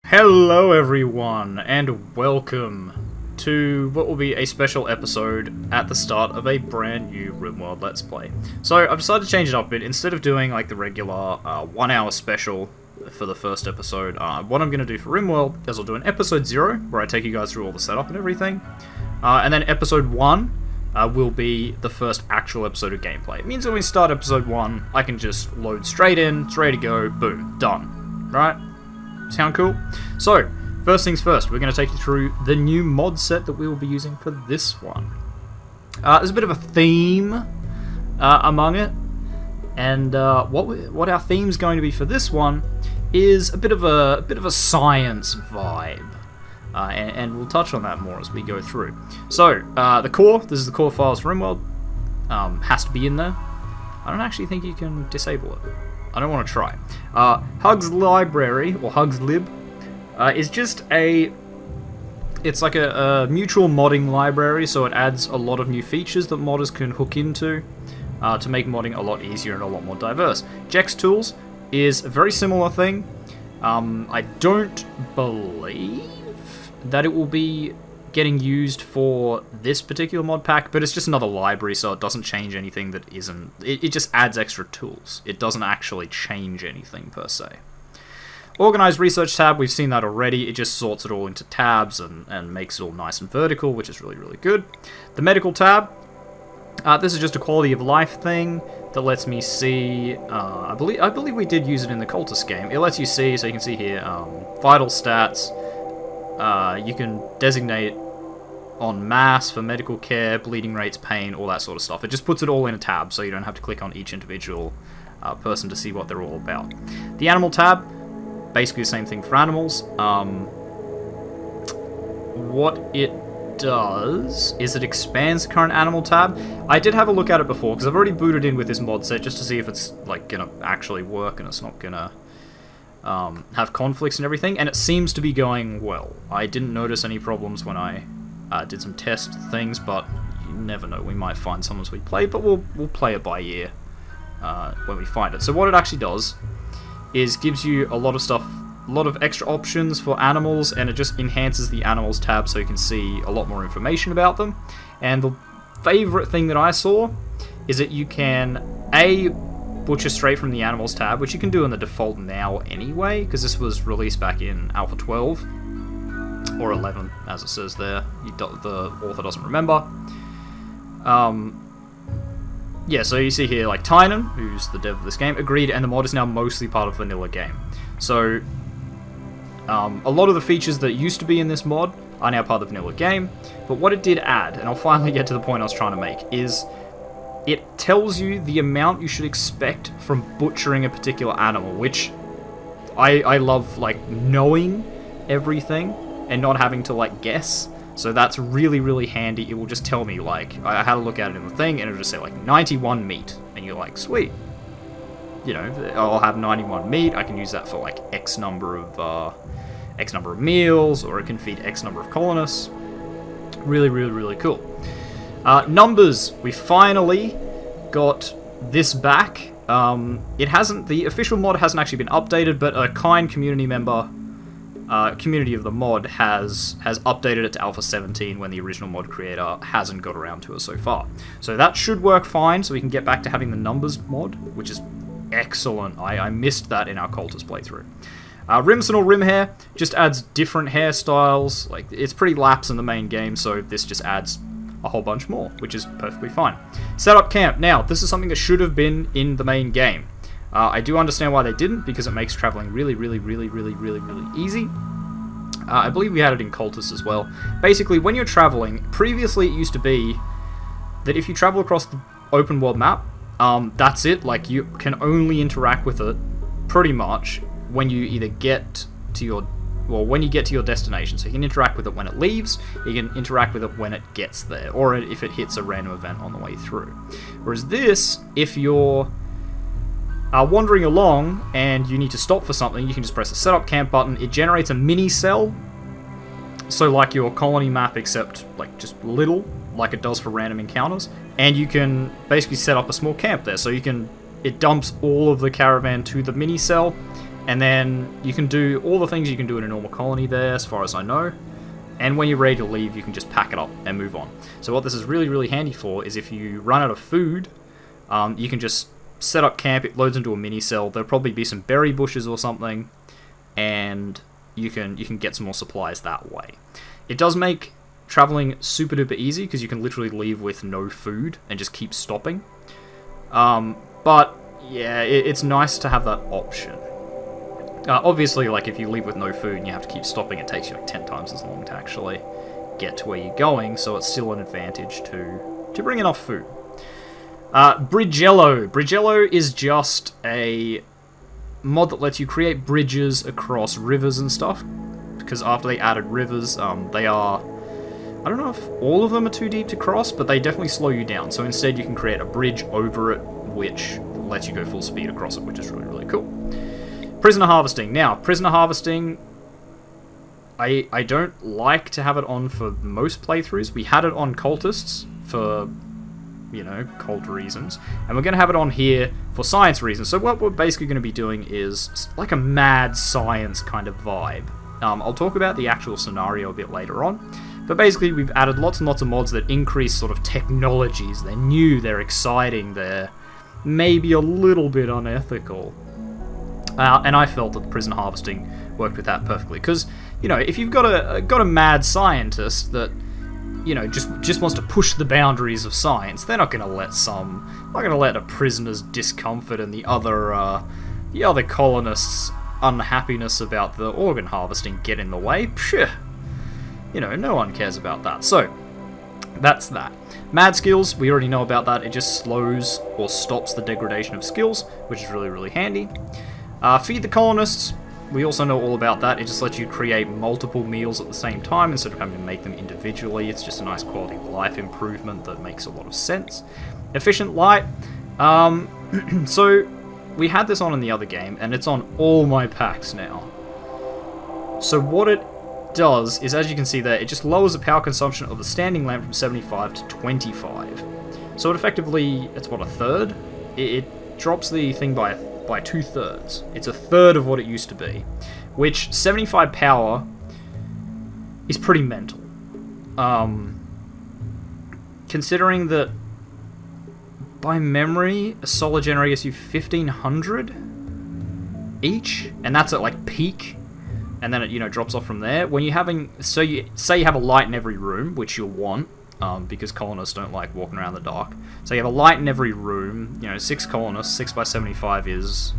Hello everyone, and welcome to what will be a special episode at the start of a brand new Rimworld Let's Play. So I've decided to change it up a bit. Instead of doing like the regular 1 hour special for the first episode, what I'm going to do for Rimworld is I'll do an episode 0, where I take you guys through all the setup and everything, and then episode 1 will be the first actual episode of gameplay. It means when we start episode 1, I can just load straight in, it's ready to go, boom, done. Right? Sound cool? So, first things first, we're going to take you through the new mod set that we will be using for this one. There's a bit of a theme among it, and what our theme's going to be for this one is a bit of a science vibe, and we'll touch on that more as we go through. So, the core, this is the core files for Rimworld, has to be in there. I don't actually think you can disable it. I don't want to try. Hugs Library, or Hugs Lib, is just it's like a mutual modding library, so it adds a lot of new features that modders can hook into to make modding a lot easier and a lot more diverse. Jex Tools is a very similar thing. I don't believe that it will be getting used for this particular mod pack, but it's just another library, so it doesn't change anything that isn't... It just adds extra tools. It doesn't actually change anything, per se. Organized Research tab, we've seen that already. It just sorts it all into tabs and makes it all nice and vertical, which is really, really good. The Medical tab, this is just a quality of life thing that lets me see... I believe we did use it in the Cultist game. It lets you see, so you can see here, vital stats. You can designate on mass for medical care, bleeding rates, pain, all that sort of stuff. It just puts it all in a tab, so you don't have to click on each individual person to see what they're all about. The animal tab, basically the same thing for animals. What it does is it expands the current animal tab. I did have a look at it before, because I've already booted in with this mod set just to see if it's like gonna actually work and it's not gonna have conflicts and everything, and it seems to be going well. I didn't notice any problems when I did some test things, but you never know, we might find some as we play, but we'll play it by ear when we find it. So what it actually does is gives you a lot of stuff, a lot of extra options for animals, and it just enhances the animals tab so you can see a lot more information about them. And the favorite thing that I saw is that you can butcher straight from the animals tab, which you can do in the default now anyway, because this was released back in Alpha 12 or 11, as it says there. The author doesn't remember. Yeah, so you see here, like, Tynan, who's the dev of this game, agreed, and the mod is now mostly part of vanilla game. So, a lot of the features that used to be in this mod are now part of the vanilla game, but what it did add, and I'll finally get to the point I was trying to make, is it tells you the amount you should expect from butchering a particular animal, which I love, like, knowing everything and not having to, like, guess. So that's really, really handy. It will just tell me, like, I had a look at it in the thing, and it'll just say, like, 91 meat. And you're like, sweet. You know, I'll have 91 meat. I can use that for, like, X number of meals, or it can feed X number of colonists. Really, really, really cool. Numbers. We finally got this back. The official mod hasn't actually been updated, but a kind community member, community of the mod, has updated it to Alpha 17 when the original mod creator hasn't got around to it so far. So that should work fine, so we can get back to having the numbers mod, which is excellent. I missed that in our Cultist playthrough. Rimson or Rim Hair just adds different hairstyles. Like, it's pretty lapse in the main game, so this just adds a whole bunch more, which is perfectly fine. Setup camp. Now, this is something that should have been in the main game. I do understand why they didn't, because it makes traveling really, really, really, really, really, really easy. I believe we had it in Cultist as well. Basically, when you're traveling, previously it used to be that if you travel across the open world map, that's it. Like, you can only interact with it pretty much when you either get to your when you get to your destination. So you can interact with it when it leaves, you can interact with it when it gets there, or if it hits a random event on the way through. Whereas this, if you're wandering along and you need to stop for something, you can just press the setup camp button. It generates a mini cell, so like your colony map, except like just little, like it does for random encounters, and you can basically set up a small camp there. So it dumps all of the caravan to the mini cell, And then you can do all the things you can do in a normal colony there, as far as I know. And when you're ready to leave, you can just pack it up and move on. So what this is really, really handy for is if you run out of food, you can just set up camp. It loads into a mini cell. There'll probably be some berry bushes or something, and you can get some more supplies that way. It does make traveling super duper easy because you can literally leave with no food and just keep stopping. But yeah, it's nice to have that option. Obviously, like if you leave with no food and you have to keep stopping, it takes you like 10 times as long to actually get to where you're going, so it's still an advantage to bring enough food. Bridgello. Bridgello is just a mod that lets you create bridges across rivers and stuff, because after they added rivers, they are... I don't know if all of them are too deep to cross, but they definitely slow you down, so instead you can create a bridge over it, which lets you go full speed across it, which is really, really cool. Prisoner harvesting. Now, prisoner harvesting, I don't like to have it on for most playthroughs. We had it on cultists for, you know, cult reasons, and we're going to have it on here for science reasons. So what we're basically going to be doing is like a mad science kind of vibe. I'll talk about the actual scenario a bit later on, but basically we've added lots and lots of mods that increase sort of technologies. They're new, they're exciting, they're maybe a little bit unethical. And I felt that the prison harvesting worked with that perfectly, because, you know, if you've got a mad scientist that, you know, just wants to push the boundaries of science, they're not going to let a prisoner's discomfort and the other colonists' unhappiness about the organ harvesting get in the way. Phew. You know, no one cares about that. So that's that. Mad skills, we already know about that. It just slows or stops the degradation of skills, which is really, really handy. Feed the colonists, we also know all about that. It just lets you create multiple meals at the same time instead of having to make them individually. It's just a nice quality of life improvement that makes a lot of sense. Efficient light, so we had this on in the other game, and it's on all my packs now. So what it does is, as you can see there, it just lowers the power consumption of the standing lamp from 75 to 25. So it effectively, it's what, a third? It drops the thing by 2/3. It's a third of what it used to be, which 75 power is pretty mental. Considering that by memory, a solar generator gives you 1500 each, and that's at like peak, and then it, you know, drops off from there. When you're having, so you say you have a light in every room, which you'll want, because colonists don't like walking around in the dark. So you have a light in every room, you know, 6 colonists, 6 by 75 is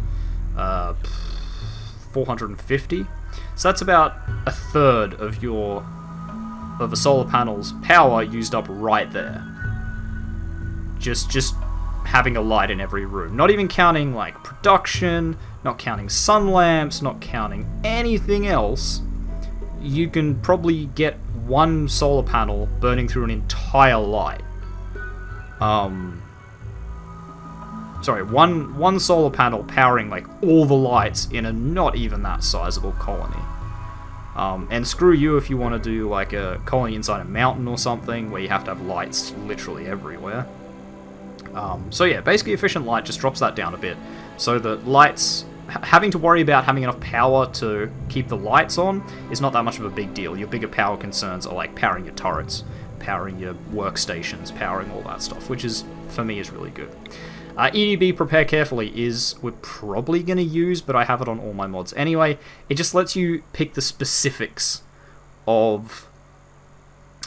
450. So that's about a third of a solar panel's power used up right there. Just having a light in every room. Not even counting like production, not counting sun lamps, not counting anything else. You can probably get one solar panel burning through an entire light. Sorry, one solar panel powering like all the lights in a not even that sizable colony. And screw you if you want to do like a colony inside a mountain or something where you have to have lights literally everywhere. So yeah, basically efficient light just drops that down a bit, so that lights, having to worry about having enough power to keep the lights on is not that much of a big deal. Your bigger power concerns are like powering your turrets, powering your workstations, powering all that stuff, which is, for me, is really good. EDB prepare carefully is, we're probably going to use, but I have it on all my mods anyway. It just lets you pick the specifics of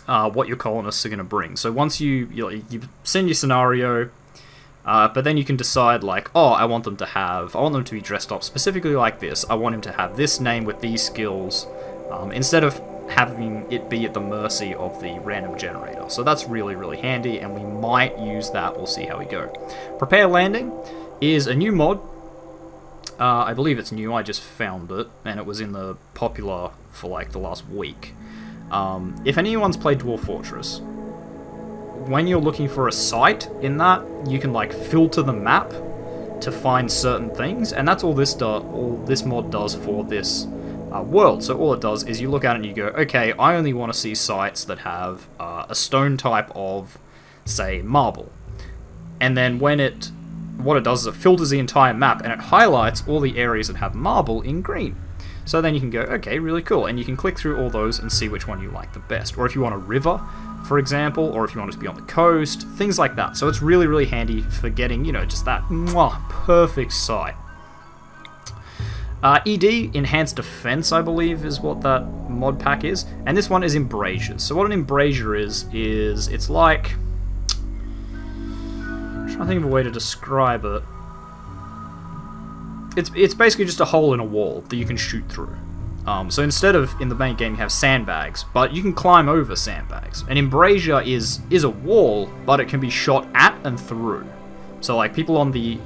what your colonists are going to bring. So once you send your scenario, but then you can decide like, oh, I want them to be dressed up specifically like this. I want him to have this name with these skills, instead of having it be at the mercy of the random generator. So that's really, really handy, and we might use that. We'll see how we go. Prepare landing is a new mod. I believe it's new. I just found it, and it was in the popular for like the last week. If anyone's played Dwarf Fortress, when you're looking for a site in that, you can like filter the map to find certain things, and that's all this mod does for this world. So all it does is you look at it and you go, okay, I only want to see sites that have a stone type of, say, marble. And then when what it does is it filters the entire map and it highlights all the areas that have marble in green. So then you can go, okay, really cool, and you can click through all those and see which one you like the best. Or if you want a river, for example, or if you want it to be on the coast, things like that. So it's really, really handy for getting, just that perfect site. ED, Enhanced Defense, I believe, is what that mod pack is. And this one is embrasures. So what an embrasure is it's like... I'm trying to think of a way to describe it. It's basically just a hole in a wall that you can shoot through. So instead of, in the main game, you have sandbags, but you can climb over sandbags. An embrasure is a wall, but it can be shot at and through. So, like, people on the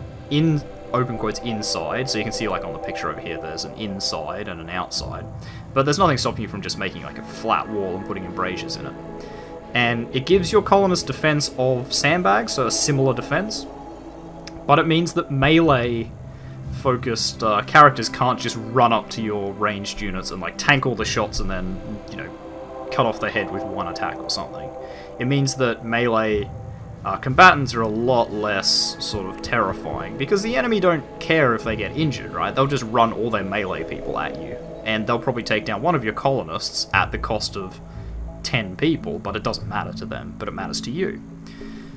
open quotes inside, so you can see, like, on the picture over here, there's an inside and an outside. But there's nothing stopping you from just making, like, a flat wall and putting embrasures in it. And it gives your colonist defense of sandbags, so a similar defense. But it means that melee focused characters can't just run up to your ranged units and like tank all the shots and then, cut off their head with one attack or something. It means that melee combatants are a lot less sort of terrifying because the enemy don't care if they get injured, right? They'll just run all their melee people at you and they'll probably take down one of your colonists at the cost of 10 people, but it doesn't matter to them, but it matters to you.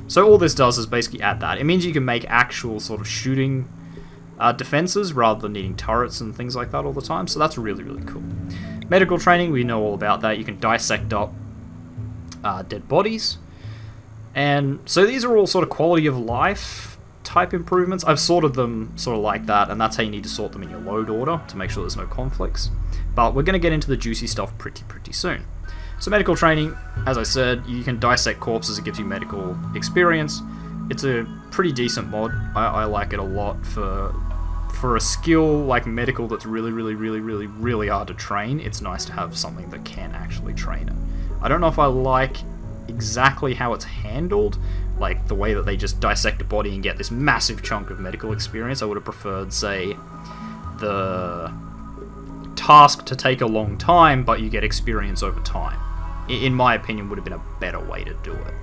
So all this does is basically add that. It means you can make actual sort of shooting defenses rather than needing turrets and things like that all the time, so that's really, really cool. Medical training, we know all about that. You can dissect up dead bodies, and so these are all sort of quality of life type improvements. I've sorted them sort of like that, and that's how you need to sort them in your load order to make sure there's no conflicts, but we're going to get into the juicy stuff pretty soon. So medical training, as I said, you can dissect corpses, it gives you medical experience. It's a pretty decent mod. I like it a lot for a skill like medical that's really hard to train. It's nice to have something that can actually train it. I don't know if I like exactly how it's handled, like the way that they just dissect a body and get this massive chunk of medical experience. I would have preferred, say, the task to take a long time, but you get experience over time. In my opinion, would have been a better way to do it.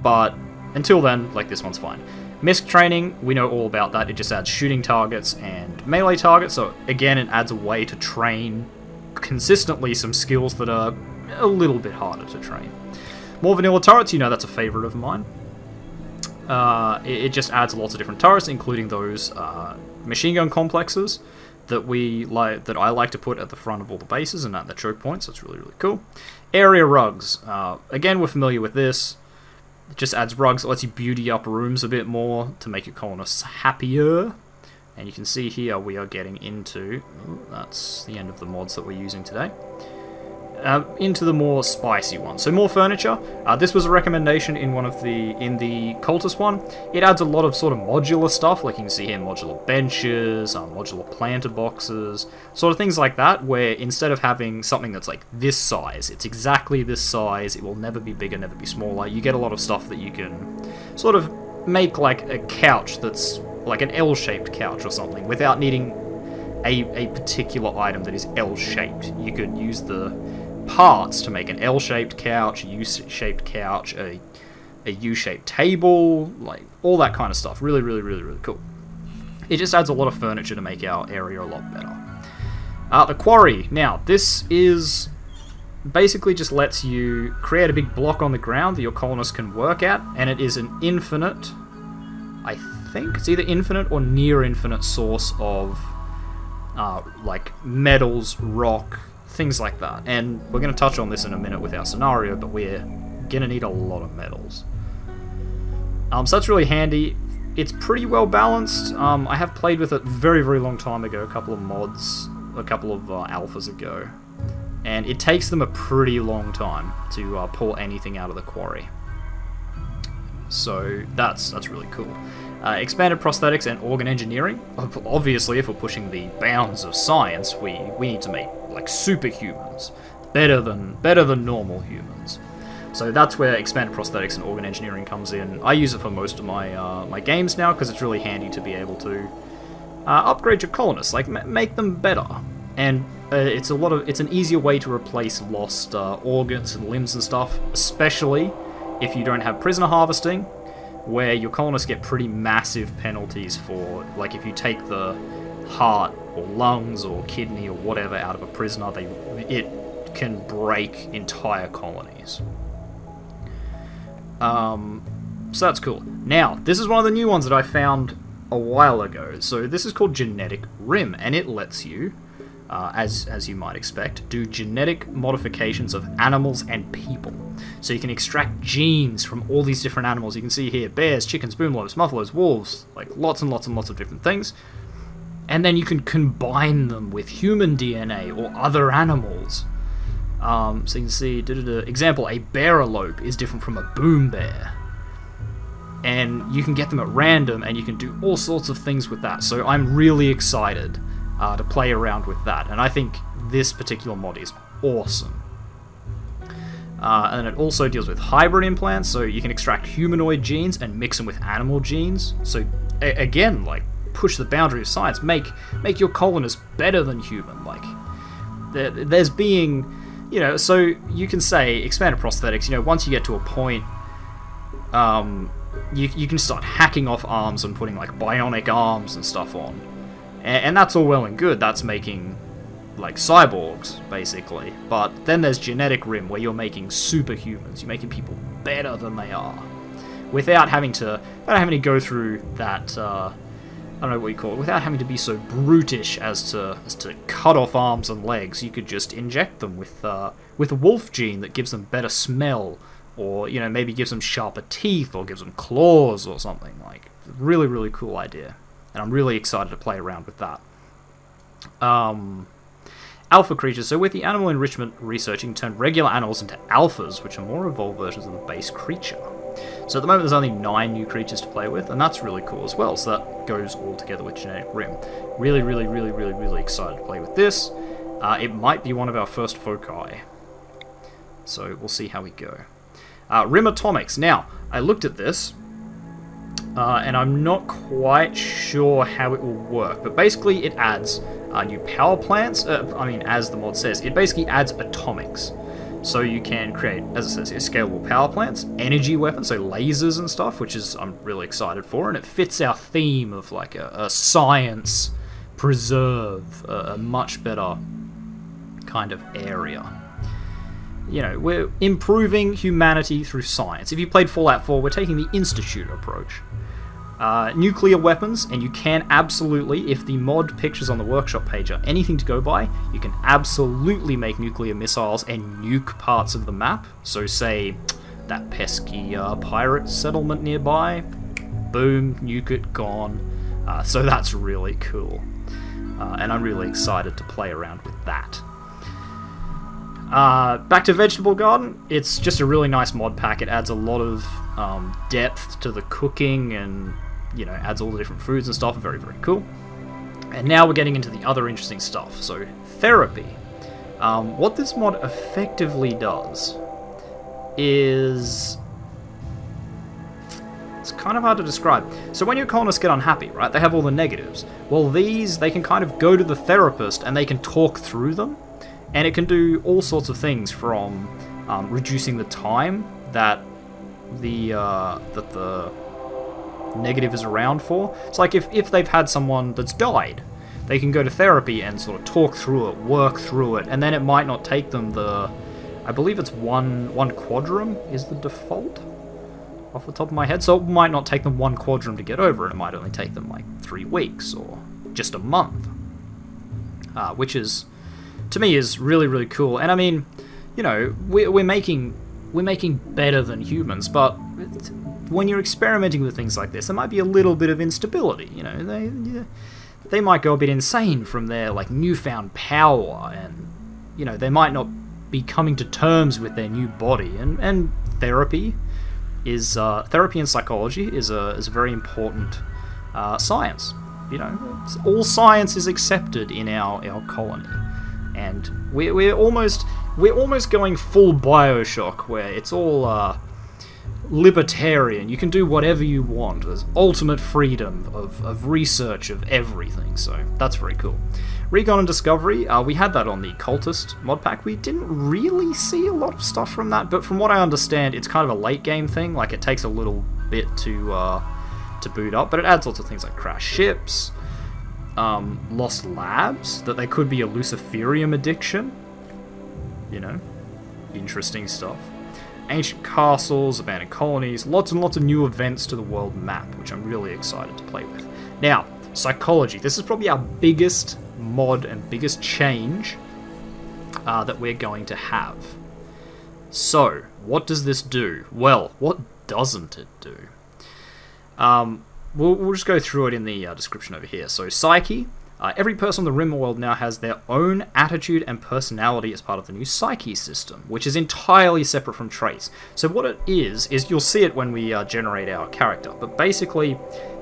But until then, like, this one's fine. Misc training, we know all about that. It just adds shooting targets and melee targets, so again, it adds a way to train consistently some skills that are a little bit harder to train. More vanilla turrets, that's a favourite of mine. It just adds lots of different turrets, including those machine gun complexes that I like to put at the front of all the bases and at the choke points. That's really cool. Area rugs. Again, we're familiar with this. It just adds rugs. It lets you beauty up rooms a bit more to make your colonists happier. And you can see here we are getting into... that's the end of the mods that we're using today. Into the more spicy ones. So more furniture. This was a recommendation in the cultist one. It adds a lot of sort of modular stuff, like you can see here, modular benches, modular planter boxes, sort of things like that, where instead of having something that's like this size, it's exactly this size, it will never be bigger, never be smaller. You get a lot of stuff that you can sort of make like a couch that's like an L-shaped couch or something, without needing a particular item that is L-shaped. You could use the parts to make an L-shaped couch, a U-shaped couch, a U-shaped table, like all that kind of stuff. Really cool. It just adds a lot of furniture to make our area a lot better. The quarry. Now, this is basically just lets you create a big block on the ground that your colonists can work at, and it is an infinite, I think, it's either infinite or near infinite source of like metals, rock, things like that. And we're going to touch on this in a minute with our scenario, but we're going to need a lot of metals. So that's really handy. It's pretty well balanced. I have played with it very long time ago, a couple of alphas ago, and it takes them a pretty long time to pull anything out of the quarry. So that's really cool. Expanded prosthetics and organ engineering. Obviously, if we're pushing the bounds of science, we need to make like superhumans, better than normal humans. So that's where expanded prosthetics and organ engineering comes in. I use it for most of my my games now because it's really handy to be able to upgrade your colonists, like make them better. And it's an easier way to replace lost organs and limbs and stuff, especially if you don't have prisoner harvesting. where your colonists get pretty massive penalties for, like, if you take the heart or lungs or kidney or whatever out of a prisoner, it can break entire colonies. So that's cool. Now, this is one of the new ones that I found a while ago. So this is called Genetic Rim, and it lets you, as you might expect, do genetic modifications of animals and people. So you can extract genes from all these different animals. You can see here bears, chickens, boomlobes, buffaloes, wolves, like lots and lots and lots of different things. And then you can combine them with human DNA or other animals. So you can see, example, a bearalope is different from a boom bear. And you can get them at random, and you can do all sorts of things with that. So I'm really excited to play around with that. And I think this particular mod is awesome. And it also deals with hybrid implants, so you can extract humanoid genes and mix them with animal genes. So again, like, push the boundary of science, make your colonists better than human. Like, there's being, so you can say expanded prosthetics. Once you get to a point, you can start hacking off arms and putting like bionic arms and stuff on, and that's all well and good. That's making like cyborgs basically. But then there's genetic rim, where you're making superhumans. You're making people better than they are, without having to go through that. I don't know what you call it. Without having to be so brutish as to cut off arms and legs. You could just inject them with a wolf gene that gives them better smell, or maybe gives them sharper teeth, or gives them claws or something. Like, really, really cool idea, and I'm really excited to play around with that. Alpha creatures. So with the animal enrichment research, you can turn regular animals into alphas, which are more evolved versions of the base creature. So at the moment there's only 9 new creatures to play with, and that's really cool as well. So that goes all together with Genetic Rim. Really, really, really, really, really excited to play with this. It might be one of our first foci, so we'll see how we go. Rim Atomics. Now, I looked at this, and I'm not quite sure how it will work, but basically it adds new power plants. As the mod says, it basically adds atomics. So you can create, as it says here, scalable power plants, energy weapons, so lasers and stuff, which is I'm really excited for, and it fits our theme of like a science preserve, a much better kind of area. We're improving humanity through science. If you played Fallout 4, we're taking the Institute approach. Nuclear weapons, and you can absolutely, if the mod pictures on the workshop page are anything to go by, you can absolutely make nuclear missiles and nuke parts of the map. So say that pesky pirate settlement nearby, boom, nuke it, gone. So that's really cool, and I'm really excited to play around with that. Back to Vegetable Garden, it's just a really nice mod pack. It adds a lot of depth to the cooking, and adds all the different foods and stuff. Very, very cool. And now we're getting into the other interesting stuff. So therapy. What this mod effectively does is, it's kind of hard to describe. So when your colonists get unhappy, right, they have all the negatives. Well, they can kind of go to the therapist and they can talk through them. And it can do all sorts of things, from reducing the time that the negative is around for. It's like if they've had someone that's died, they can go to therapy and sort of talk through it, work through it, and then it might not take them I believe it's one quadrum is the default, off the top of my head. So it might not take them 1 quadrum to get over it. It might only take them like 3 weeks or just a month, which is, to me, is really, really cool. And I mean, we're making better than humans, but when you're experimenting with things like this, there might be a little bit of instability. They might go a bit insane from their like newfound power, and they might not be coming to terms with their new body. And therapy and psychology is a very important science. All science is accepted in our colony. And we're almost going full Bioshock, where it's all libertarian. You can do whatever you want. There's ultimate freedom of research of everything. So that's very cool. Recon and Discovery, we had that on the Cultist mod pack. We didn't really see a lot of stuff from that, but from what I understand, it's kind of a late game thing. Like, it takes a little bit to boot up, but it adds lots of things like crash ships, lost labs, that they could be a Luciferium addiction, you know, interesting stuff. Ancient castles, abandoned colonies, lots and lots of new events to the world map, which I'm really excited to play with. Now, psychology. This is probably our biggest mod and biggest change that we're going to have. So, what does this do? Well, what doesn't it do? We'll just go through it in the description over here. So, psyche. Every person on the Rimworld now has their own attitude and personality as part of the new psyche system, which is entirely separate from traits. So what it is you'll see it when we generate our character, but basically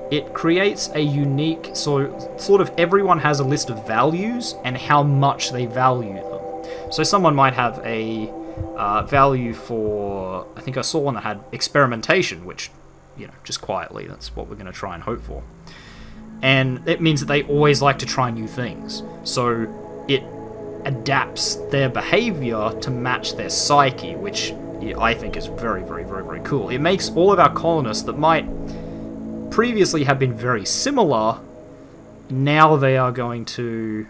it creates a unique, sort of everyone has a list of values and how much they value them. So someone might have a value for, I think I saw one that had experimentation, which, you know, just quietly, that's what we're going to try and hope for. And it means that they always like to try new things. So it adapts their behavior to match their psyche, which I think is very, very, very, very cool. It makes all of our colonists that might previously have been very similar, now they are going to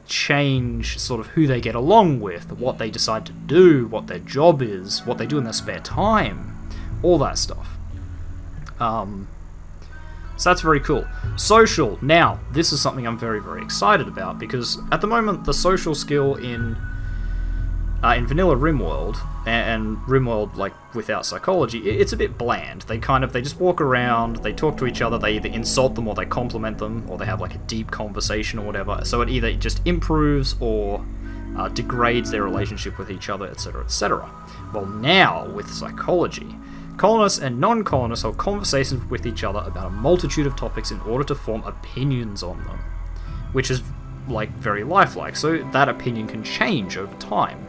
change sort of who they get along with, what they decide to do, what their job is, what they do in their spare time, all that stuff. So that's very cool. Social. Now, this is something I'm very, very excited about, because at the moment, the social skill in vanilla Rimworld, and Rimworld, like, without psychology, it's a bit bland. They just walk around, they talk to each other, they either insult them or they compliment them, or they have, like, a deep conversation or whatever. So it either just improves or degrades their relationship with each other, etc., etc. Well, now, with psychology, colonists and non-colonists have conversations with each other about a multitude of topics in order to form opinions on them, which is, like, very lifelike, so that opinion can change over time.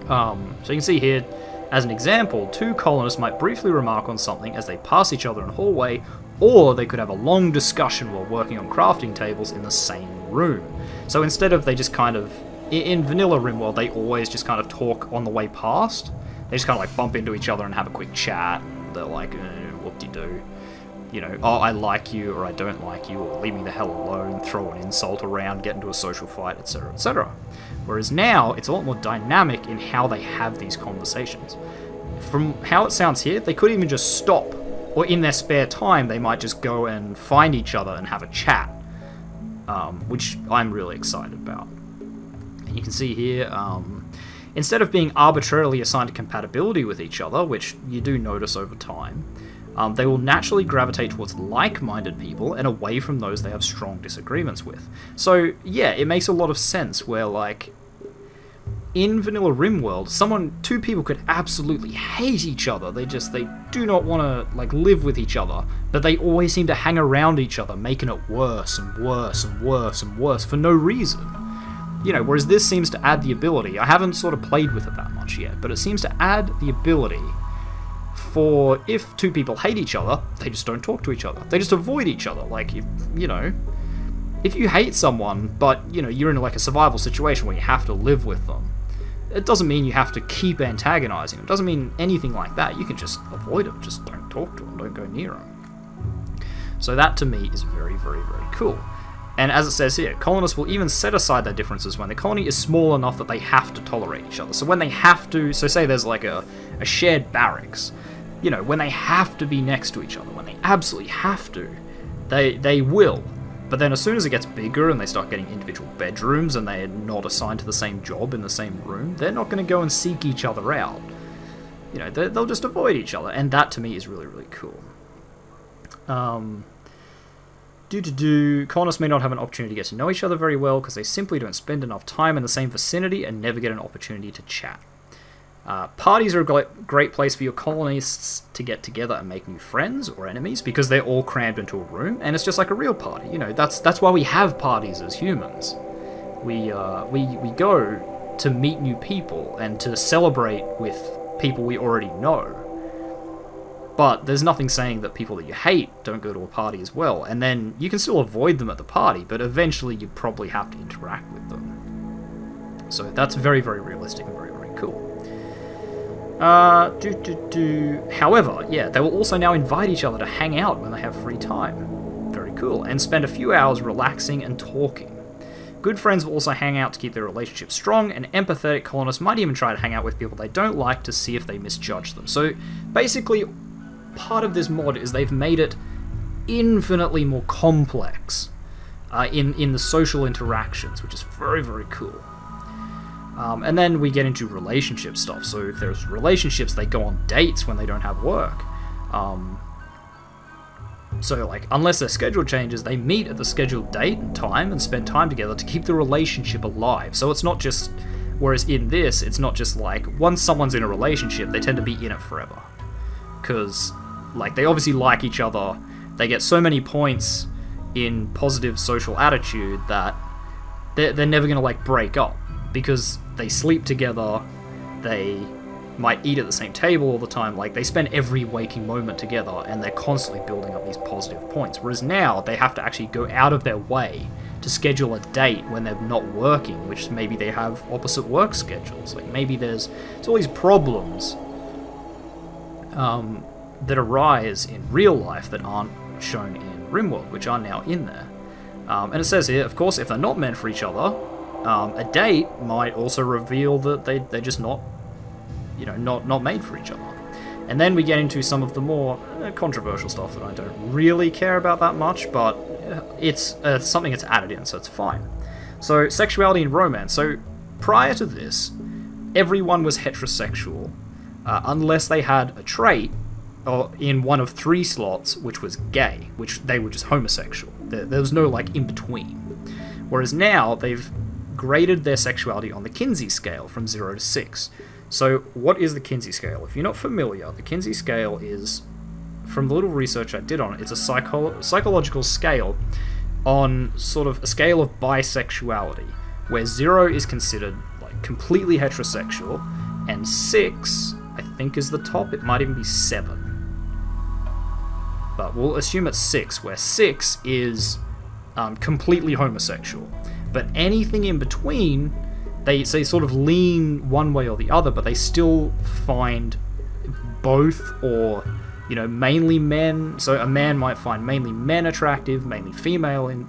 So you can see here, as an example, two colonists might briefly remark on something as they pass each other in a hallway, or they could have a long discussion while working on crafting tables in the same room. So instead of they just kind of, in vanilla Rimworld, they always just kind of talk on the way past. They just kind of like bump into each other and have a quick chat. They're like, whoop-de-doo. You know, oh, I like you, or I don't like you, or leave me the hell alone, throw an insult around, get into a social fight, etc., etc. Whereas now, it's a lot more dynamic in how they have these conversations. From how it sounds here, they could even just stop, or in their spare time, they might just go and find each other and have a chat, which I'm really excited about. And you can see here, instead of being arbitrarily assigned to compatibility with each other, which you do notice over time, they will naturally gravitate towards like-minded people and away from those they have strong disagreements with. So, yeah, it makes a lot of sense where, like, in vanilla Rimworld, two people could absolutely hate each other. They do not want to, like, live with each other, but they always seem to hang around each other, making it worse and worse and worse and worse for no reason. You know, whereas this seems to add the ability, I haven't sort of played with it that much yet, but it seems to add the ability for, if two people hate each other, they just don't talk to each other. They just avoid each other. Like, if you hate someone, but, you know, you're in like a survival situation where you have to live with them, it doesn't mean you have to keep antagonizing them. It doesn't mean anything like that. You can just avoid them. Just don't talk to them. Don't go near them. So that, to me, is very, very, very cool. And as it says here, colonists will even set aside their differences when the colony is small enough that they have to tolerate each other. So when they have to, so say there's like a shared barracks, you know, when they have to be next to each other, when they absolutely have to, they will. But then as soon as it gets bigger and they start getting individual bedrooms and they're not assigned to the same job in the same room, they're not going to go and seek each other out. You know, they'll just avoid each other, and that to me is really, really cool. Colonists may not have an opportunity to get to know each other very well because they simply don't spend enough time in the same vicinity and never get an opportunity to chat. Parties are a great place for your colonists to get together and make new friends or enemies because they're all crammed into a room, and it's just like a real party. You know, that's why we have parties as humans. We go to meet new people and to celebrate with people we already know. But there's nothing saying that people that you hate don't go to a party as well, and then you can still avoid them at the party, but eventually you probably have to interact with them. So that's very, very realistic and very, very cool. However, yeah, they will also now invite each other to hang out when they have free time. Very cool. And spend a few hours relaxing and talking. Good friends will also hang out to keep their relationship strong, and empathetic colonists might even try to hang out with people they don't like to see if they misjudge them. So, basically, part of this mod is they've made it infinitely more complex in the social interactions, which is very, very cool. And then we get into relationship stuff. So if there's relationships, they go on dates when they don't have work. So, like, unless their schedule changes, they meet at the scheduled date and time and spend time together to keep the relationship alive. So it's not just... Whereas in this, it's not just like, once someone's in a relationship, they tend to be in it forever. Because, like, they obviously like each other. They get so many points in positive social attitude that they're never going to, like, break up. Because they sleep together, they might eat at the same table all the time, like, they spend every waking moment together, and they're constantly building up these positive points. Whereas now, they have to actually go out of their way to schedule a date when they're not working, which maybe they have opposite work schedules. Like, maybe there's all these problems that arise in real life that aren't shown in Rimworld, which are now in there. And it says here, of course, if they're not meant for each other, a date might also reveal that they're just not, not made for each other. And then we get into some of the more controversial stuff that I don't really care about that much, but it's something that's added in, so it's fine. So, sexuality and romance. So, prior to this, everyone was heterosexual, unless they had a trait in one of 3 slots, which was gay, which they were just homosexual. There was no, like, in-between. Whereas now, they've graded their sexuality on the Kinsey scale from 0 to 6. So, what is the Kinsey scale? If you're not familiar, the Kinsey scale is, from the little research I did on it, it's a psychological scale on sort of a scale of bisexuality, where 0 is considered like completely heterosexual, and 6, I think, is the top. It might even be 7. But we'll assume it's 6, where 6 is completely homosexual. But anything in between, they sort of lean one way or the other, but they still find both, or, mainly men. So a man might find mainly men attractive, mainly females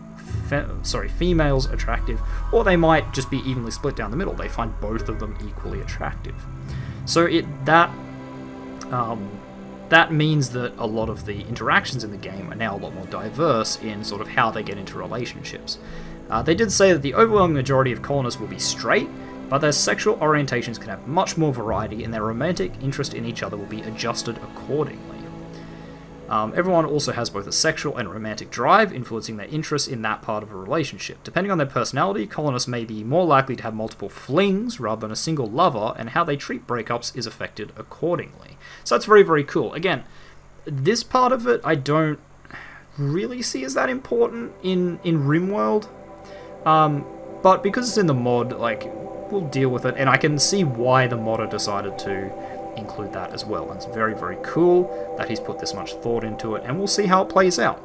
attractive, or they might just be evenly split down the middle. They find both of them equally attractive. So that means that a lot of the interactions in the game are now a lot more diverse in sort of how they get into relationships. They did say that the overwhelming majority of colonists will be straight, but their sexual orientations can have much more variety, and their romantic interest in each other will be adjusted accordingly. Everyone also has both a sexual and romantic drive, influencing their interests in that part of a relationship. Depending on their personality, colonists may be more likely to have multiple flings rather than a single lover, and how they treat breakups is affected accordingly. So that's very, very cool. Again, this part of it I don't really see as that important in Rimworld. But because it's in the mod, like, we'll deal with it, and I can see why the modder decided to include that as well. And it's very, very cool that he's put this much thought into it, and we'll see how it plays out.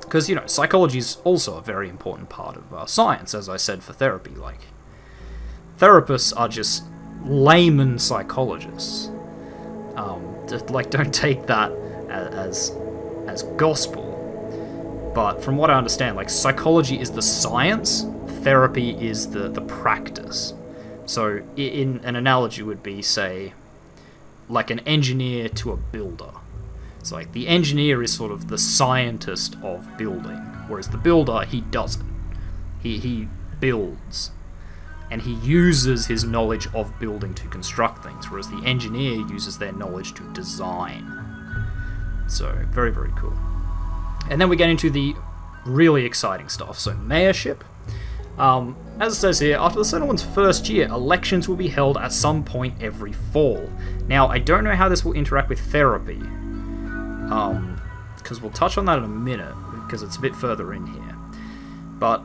Because, psychology is also a very important part of science, as I said, for therapy. Like, therapists are just layman psychologists. Don't take that as gospel. But from what I understand, like, psychology is the science, therapy is the practice. So in an analogy would be, say, like an engineer to a builder. It's like the engineer is sort of the scientist of building, whereas the builder, he doesn't. He builds, and he uses his knowledge of building to construct things, whereas the engineer uses their knowledge to design. So, very, very cool. And then we get into the really exciting stuff. So, mayorship. As it says here, after the Settlement's first year, elections will be held at some point every fall. Now, I don't know how this will interact with therapy, because we'll touch on that in a minute, because it's a bit further in here. But,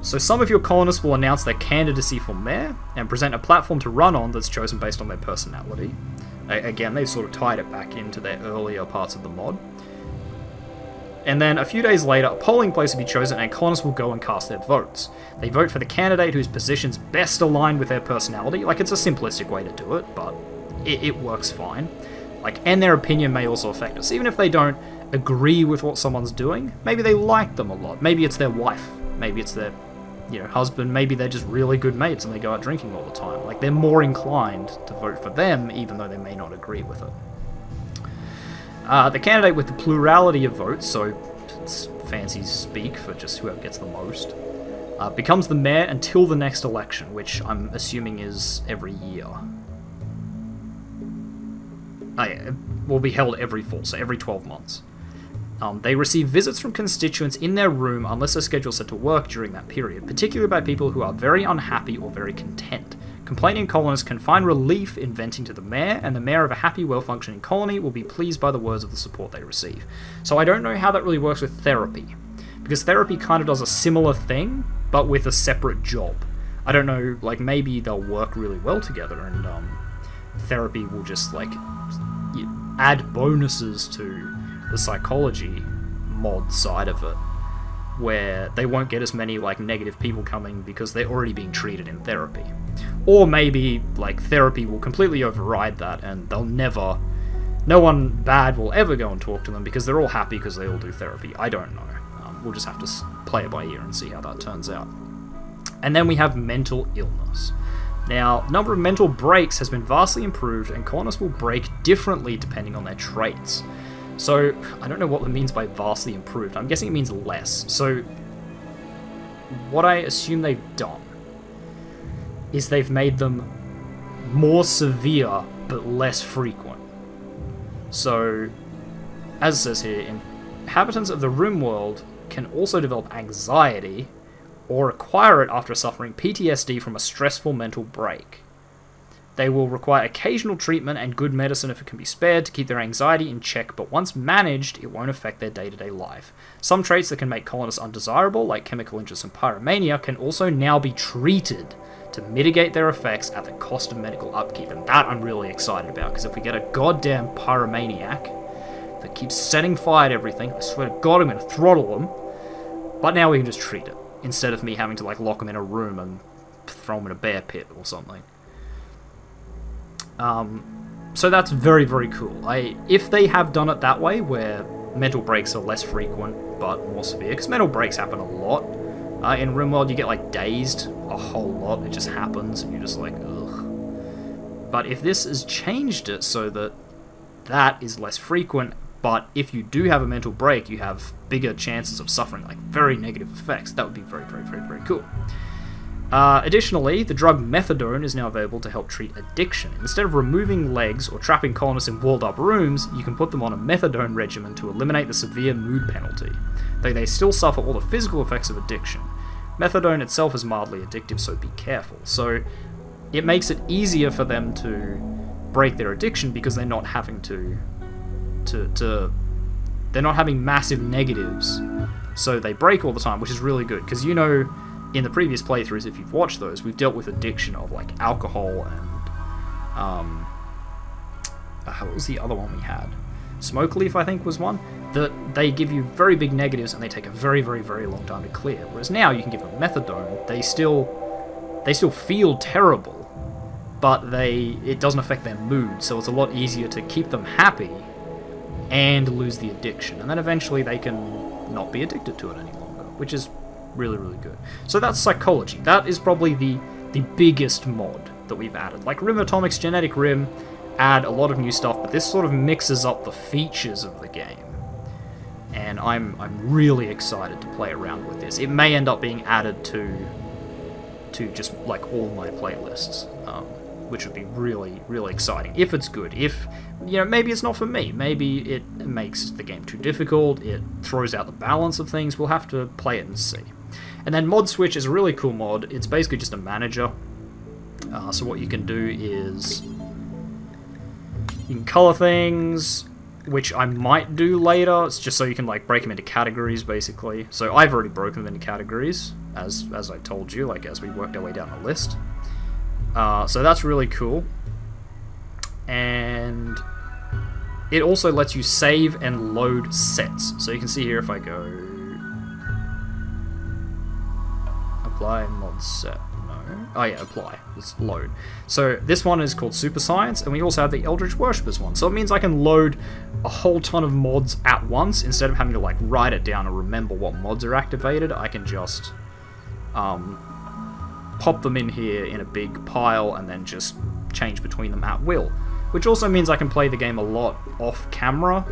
so some of your colonists will announce their candidacy for mayor, and present a platform to run on that's chosen based on their personality. Again, they sort of tied it back into their earlier parts of the mod. And then a few days later, a polling place will be chosen, and colonists will go and cast their votes. They vote for the candidate whose positions best align with their personality. Like, it's a simplistic way to do it, but, it works fine. Like, and their opinion may also affect us. Even if they don't agree with what someone's doing, maybe they like them a lot. Maybe it's their wife. Maybe it's their, husband. Maybe they're just really good mates and they go out drinking all the time. Like, they're more inclined to vote for them, even though they may not agree with it. The candidate with the plurality of votes, so it's fancy speak for just whoever gets the most, becomes the mayor until the next election, which I'm assuming is every year. It will be held every fall, so every 12 months. They receive visits from constituents in their room unless they're scheduled set to work during that period, particularly by people who are very unhappy or very content. Complaining colonists can find relief in venting to the mayor, and the mayor of a happy, well-functioning colony will be pleased by the words of the support they receive. So I don't know how that really works with therapy, because therapy kind of does a similar thing, but with a separate job. I don't know, like, maybe they'll work really well together, and therapy will just, like, add bonuses to the psychology mod side of it, where they won't get as many, like, negative people coming because they're already being treated in therapy. Or maybe, like, therapy will completely override that and they'll never... No one bad will ever go and talk to them because they're all happy because they all do therapy. I don't know. We'll just have to play it by ear and see how that turns out. And then we have mental illness. Now, number of mental breaks has been vastly improved, and colonists will break differently depending on their traits. So, I don't know what it means by vastly improved. I'm guessing it means less. So, what I assume they've done is they've made them more severe, but less frequent. So, as it says here, inhabitants of the Rimworld can also develop anxiety, or acquire it after suffering PTSD from a stressful mental break. They will require occasional treatment and good medicine if it can be spared to keep their anxiety in check, but once managed, it won't affect their day-to-day life. Some traits that can make colonists undesirable, like chemical interest and pyromania, can also now be treated to mitigate their effects at the cost of medical upkeep, and that I'm really excited about, because if we get a goddamn pyromaniac that keeps setting fire to everything, I swear to God I'm going to throttle them, but now we can just treat it, instead of me having to, like, lock them in a room and throw them in a bear pit or something. So that's very, very cool. If they have done it that way, where mental breaks are less frequent but more severe, because mental breaks happen a lot. In Rimworld, you get, like, dazed a whole lot. It just happens, and you're just like, ugh. But if this has changed it so that that is less frequent, but if you do have a mental break, you have bigger chances of suffering, like, very negative effects, that would be very, very, very, very cool. Additionally, the drug methadone is now available to help treat addiction. Instead of removing legs or trapping colonists in walled-up rooms, you can put them on a methadone regimen to eliminate the severe mood penalty, though they still suffer all the physical effects of addiction. Methadone itself is mildly addictive, so be careful. So it makes it easier for them to break their addiction because they're not having they're not having massive negatives, so they break all the time, which is really good, because in the previous playthroughs, if you've watched those, we've dealt with addiction of, like, alcohol and, what was the other one we had? Smoke leaf, I think, was one, that they give you very big negatives and they take a very, very, very long time to clear. Whereas now you can give them methadone, they still feel terrible, but it doesn't affect their mood, so it's a lot easier to keep them happy and lose the addiction. And then eventually they can not be addicted to it any longer, which is really, really good. So that's psychology. That is probably the biggest mod that we've added. Like, Rim Atomics, Genetic Rim add a lot of new stuff, but this sort of mixes up the features of the game. And I'm really excited to play around with this. It may end up being added to just, like, all my playlists, which would be really, really exciting, if it's good. If, maybe it's not for me. Maybe it makes the game too difficult, it throws out the balance of things. We'll have to play it and see. And then Mod Switch is a really cool mod. It's basically just a manager. So what you can do is you can color things, which I might do later. It's just so you can, like, break them into categories, basically. So I've already broken them into categories, as I told you, like, as we worked our way down the list. So that's really cool. And it also lets you save and load sets. So you can see here if I go apply mod set. No. Oh yeah, apply. Let's load. So this one is called Super Science, and we also have the Eldritch Worshippers one. So it means I can load a whole ton of mods at once, instead of having to like write it down and remember what mods are activated. I can just pop them in here in a big pile and then just change between them at will. Which also means I can play the game a lot off camera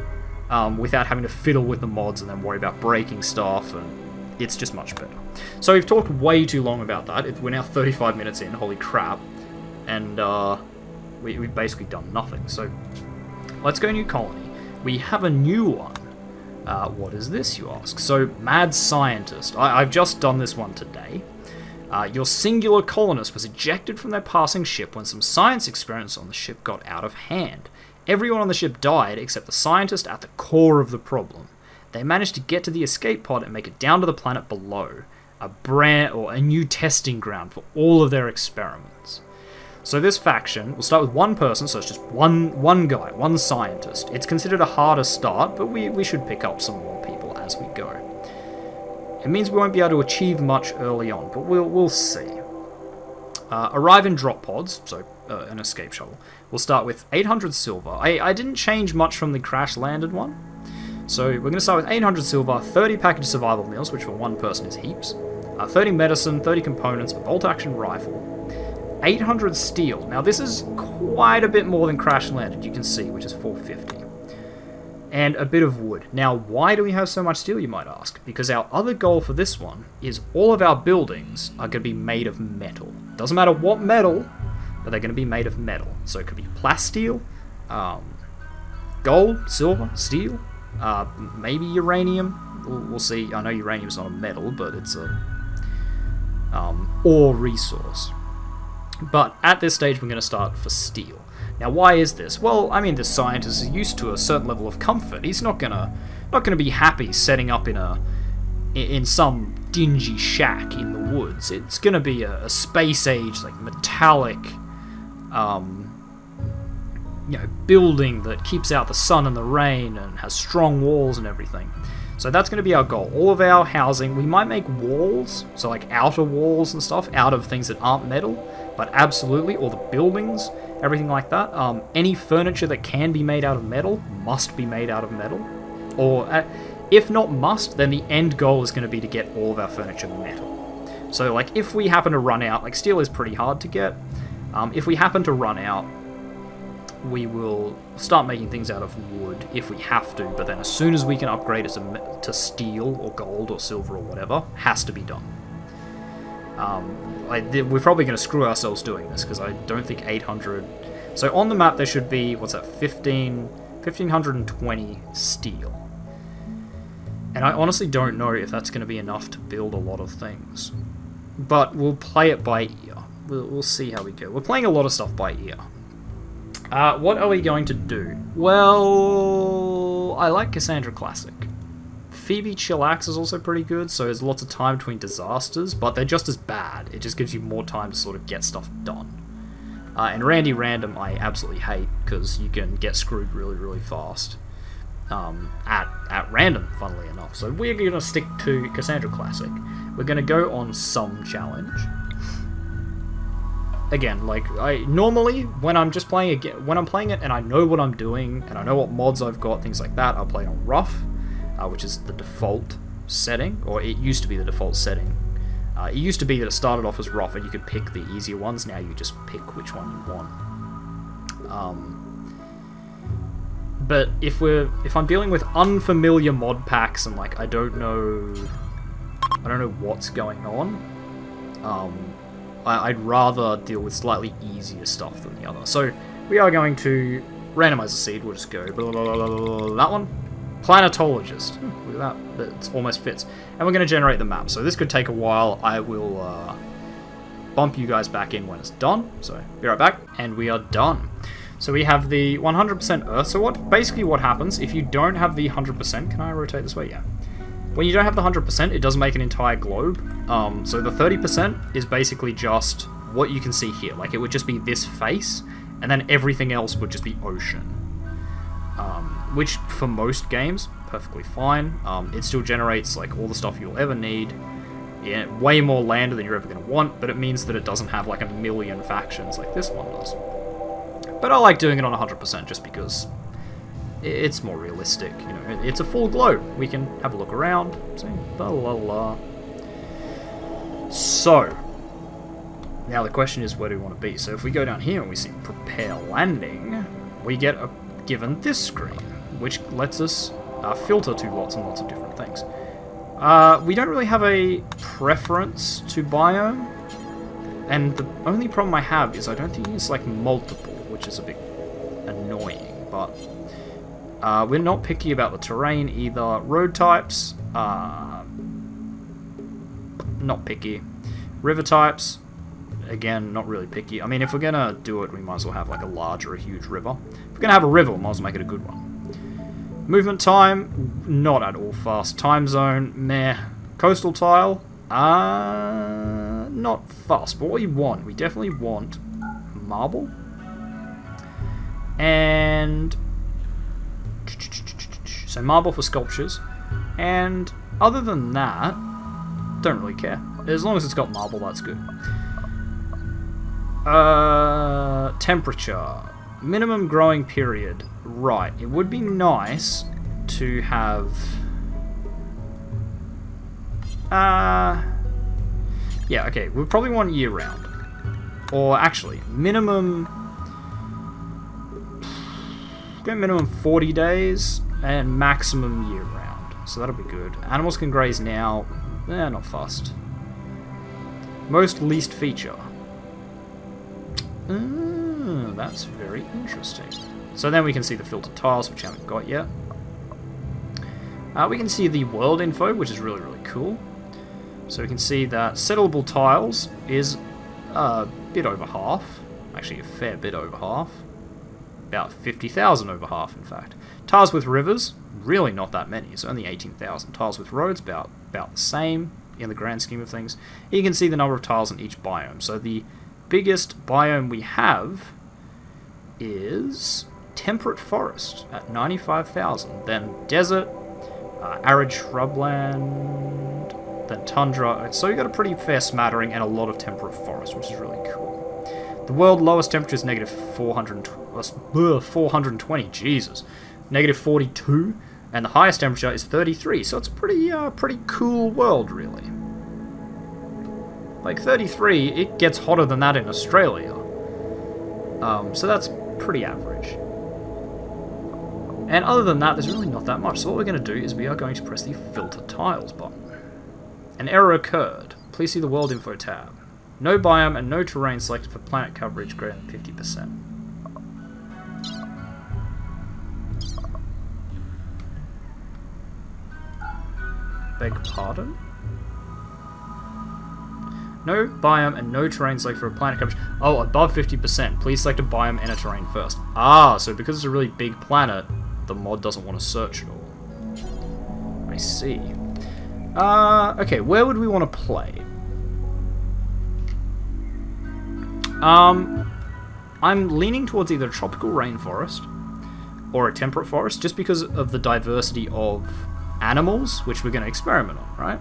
without having to fiddle with the mods and then worry about breaking stuff, and it's just much better. So we've talked way too long about that. We're now 35 minutes in, holy crap, and we've basically done nothing. So let's go new colony. We have a new one. What is this, you ask? So, Mad Scientist. I've just done this one today. Your singular colonist was ejected from their passing ship when some science experiments on the ship got out of hand. Everyone on the ship died except the scientist at the core of the problem. They managed to get to the escape pod and make it down to the planet below, a new testing ground for all of their experiments. So this faction will start with one person, so it's just one guy, one scientist. It's considered a harder start, but we should pick up some more people as we go. It means we won't be able to achieve much early on, but we'll see. Arrive in drop pods, so an escape shuttle. We'll start with 800 silver. I didn't change much from the crash landed one. So we're going to start with 800 silver, 30 package survival meals, which for one person is heaps, 30 medicine, 30 components, a bolt-action rifle, 800 steel. Now this is quite a bit more than crash landed, you can see, which is 450. And a bit of wood. Now why do we have so much steel, you might ask? Because our other goal for this one is all of our buildings are going to be made of metal. Doesn't matter what metal, but they're going to be made of metal. So it could be plasteel, gold, silver, steel, maybe uranium. We'll see. I know uranium's not a metal, but it's a ore resource. But at this stage, we're going to start for steel. Now, why is this? Well, I mean, the scientist is used to a certain level of comfort. He's not gonna be happy setting up in some dingy shack in the woods. It's gonna be a space age, like metallic, building that keeps out the sun and the rain and has strong walls and everything. So that's going to be our goal. All of our housing, we might make walls, so like outer walls and stuff, out of things that aren't metal, but absolutely, all the buildings, everything like that. Any furniture that can be made out of metal must be made out of metal. Or, if not must, then the end goal is going to be to get all of our furniture metal. So, like, if we happen to run out, like, steel is pretty hard to get. If we happen to run out, we will start making things out of wood if we have to, but then as soon as we can upgrade it to steel or gold or silver or whatever, has to be done. We're probably going to screw ourselves doing this, because I don't think 800... So on the map there should be, 1520 steel. And I honestly don't know if that's going to be enough to build a lot of things. But we'll play it by ear. We'll see how we go. We're playing a lot of stuff by ear. What are we going to do? Well, I like Cassandra Classic. Phoebe Chillax is also pretty good, so there's lots of time between disasters, but they're just as bad. It just gives you more time to sort of get stuff done. And Randy Random I absolutely hate, because you can get screwed really, really fast. At random, funnily enough. So we're going to stick to Cassandra Classic. We're going to go on some challenge. Again, like, normally, when I'm just playing when I'm playing it and I know what I'm doing, and I know what mods I've got, things like that, I'll play it on rough, which is the default setting, or it used to be the default setting. It used to be that it started off as rough and you could pick the easier ones, now you just pick which one you want. But if I'm dealing with unfamiliar mod packs and, like, I don't know what's going on, I'd rather deal with slightly easier stuff than the other. So we are going to randomize the seed. We'll just go blah, blah, blah, blah, blah, that one. Planetologist. Look at that. It almost fits. And we're going to generate the map. So this could take a while. I will bump you guys back in when it's done. So be right back. And we are done. So we have the 100% Earth. So basically what happens if you don't have the 100%? Can I rotate this way? Yeah. When you don't have the 100%, it doesn't make an entire globe. So the 30% is basically just what you can see here. Like, it would just be this face, and then everything else would just be ocean. Which, for most games, perfectly fine. It still generates, like, all the stuff you'll ever need. Yeah, way more land than you're ever going to want, but it means that it doesn't have like a million factions like this one does. But I like doing it on 100% just because it's more realistic. You know, it's a full globe. We can have a look around. See, blah, blah, blah. So, now the question is, where do we want to be? So if we go down here and we see prepare landing, we get given this screen, which lets us filter to lots and lots of different things. We don't really have a preference to biome, and the only problem I have is I don't think it's like multiple, which is a bit annoying, but we're not picky about the terrain either. Road types, not picky. River types, again, not really picky. I mean, if we're gonna do it, we might as well have like a large or a huge river. If we're gonna have a river, we might as well make it a good one. Movement time, not at all fast. Time zone, meh. Coastal tile, not fast. But what we want, we definitely want marble. And so marble for sculptures. And other than that, don't really care. As long as it's got marble, that's good. Temperature. Minimum growing period. Right. It would be nice to have... yeah, okay. We probably want year-round. Or actually, minimum... Go minimum 40 days and maximum year-round. So that'll be good. Animals can graze now. Not fast. Most least feature. That's very interesting. So then we can see the filtered tiles, which I haven't got yet. We can see the world info, which is really, really cool. So we can see that settleable tiles is a bit over half. Actually, a fair bit over half. About 50,000 over half, in fact. Tiles with rivers, really not that many. It's only 18,000. Tiles with roads, about the same in the grand scheme of things. You can see the number of tiles in each biome. So the biggest biome we have is temperate forest at 95,000. Then desert, arid shrubland, then tundra. So you got a pretty fair smattering and a lot of temperate forest, which is really cool. The world lowest temperature is negative 420. Jesus, negative 42, and the highest temperature is 33. So it's a pretty cool world, really. Like 33, it gets hotter than that in Australia. So that's pretty average. And other than that, there's really not that much. So what we're going to do is we are going to press the Filter Tiles button. An error occurred. Please see the World Info tab. No biome and no terrain selected for planet coverage greater than 50%. Beg pardon? No biome and no terrain selected for a planet coverage. Oh, above 50%. Please select a biome and a terrain first. Ah, so because it's a really big planet, the mod doesn't want to search at all. I see. Okay, where would we want to play? I'm leaning towards either a tropical rainforest or a temperate forest, just because of the diversity of animals, which we're going to experiment on,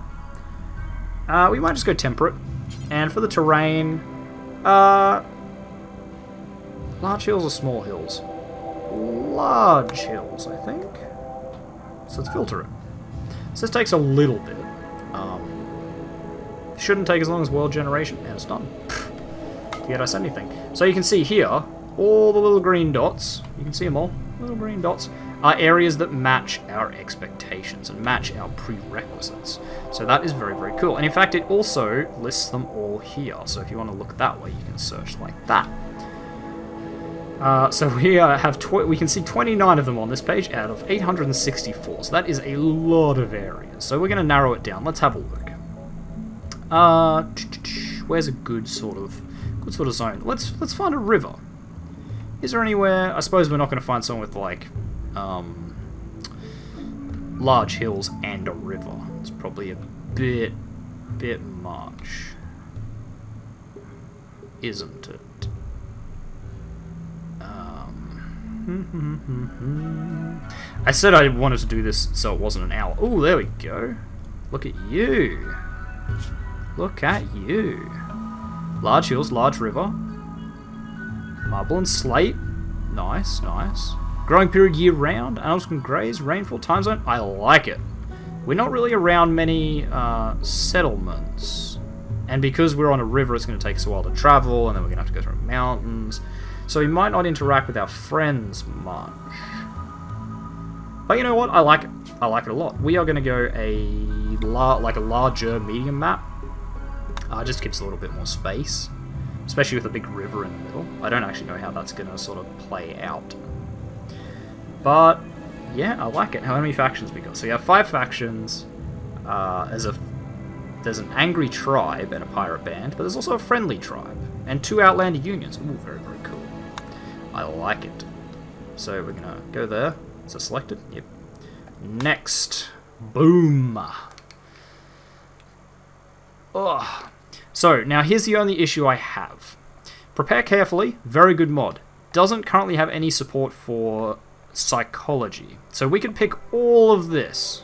right? We might just go temperate. And for the terrain, large hills or small hills? Large hills, I think. So let's filter it. So this takes a little bit. Shouldn't take as long as world generation, and it's done. Forget I said anything. So you can see here, all the little green dots, you can see them all, little green dots, are areas that match our expectations and match our prerequisites. So that is very, very cool. And in fact, it also lists them all here. So if you want to look that way, you can search like that. So we we can see 29 of them on this page out of 864. So that is a lot of areas. So we're going to narrow it down. Let's have a look. Where's a good sort of zone? Let's find a river. Is there anywhere? I suppose we're not going to find someone with like large hills and a river. It's probably a bit much, isn't it? I said I wanted to do this so it wasn't an hour. Oh, there we go. Look at you. Look at you. Large hills, large river. Marble and slate. Nice, nice. Growing period year round. Animals can graze. Rainfall time zone. I like it. We're not really around many settlements. And because we're on a river, it's going to take us a while to travel, and then we're going to have to go through mountains. So we might not interact with our friends much. But you know what? I like it. I like it a lot. We are going to go a larger medium map. Just gives a little bit more space. Especially with a big river in the middle. I don't actually know how that's going to sort of play out. But, yeah, I like it. How many factions we got? So we have 5 factions. There's an angry tribe and a pirate band, but there's also a friendly tribe. And 2 outlander unions. Ooh, very, very cool. I like it. So we're going to go there. Is it selected? Yep. Next. Boom. Ugh. So, now here's the only issue I have. Prepare carefully, very good mod. Doesn't currently have any support for psychology. So we can pick all of this.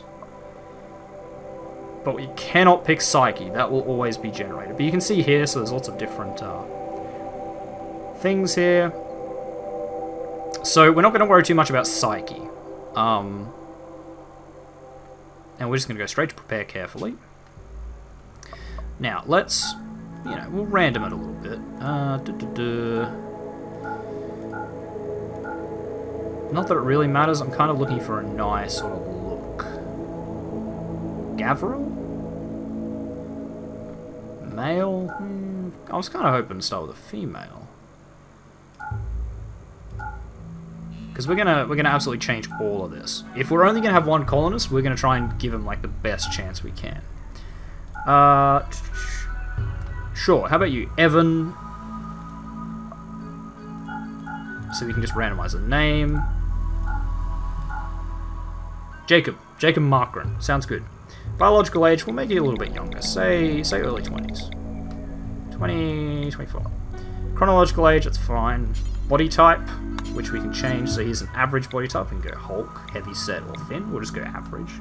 But we cannot pick psyche. That will always be generated. But you can see here, so there's lots of different things here. So we're not going to worry too much about psyche. And we're just going to go straight to prepare carefully. Now, let's, we'll random it a little bit. Not that it really matters, I'm kind of looking for a nice sort of look. Gavril? Male? I was kind of hoping to start with a female. Because we're gonna absolutely change all of this. If we're only gonna have one colonist, we're gonna try and give him like the best chance we can. Sure, how about you, Evan? So we can just randomize a name. Jacob Markran, sounds good. Biological age, we'll make it a little bit younger, say early 20s. 20, 24. Chronological age, that's fine. Body type, which we can change, so he's an average body type. We can go Hulk, heavy set, or thin. We'll just go average.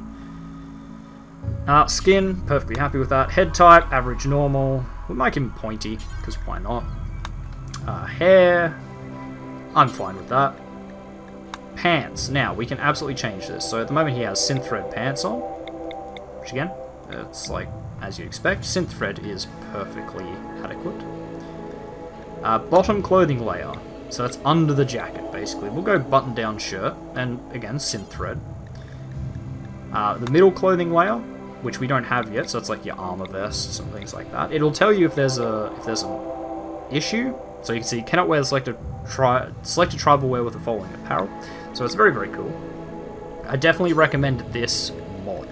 Skin, perfectly happy with that. Head type, average, normal. We'll make him pointy, because why not? Hair, I'm fine with that. Pants, now we can absolutely change this. So at the moment he has synth thread pants on, which again, it's like as you expect. Synth thread is perfectly adequate. Bottom clothing layer, so that's under the jacket basically. We'll go button down shirt, and again synth thread. The middle clothing layer, which we don't have yet, so it's like your armor vests and things like that. It'll tell you if there's an issue. So you can see cannot wear selected tribal wear with the following apparel. So it's very, very cool. I definitely recommend this mod.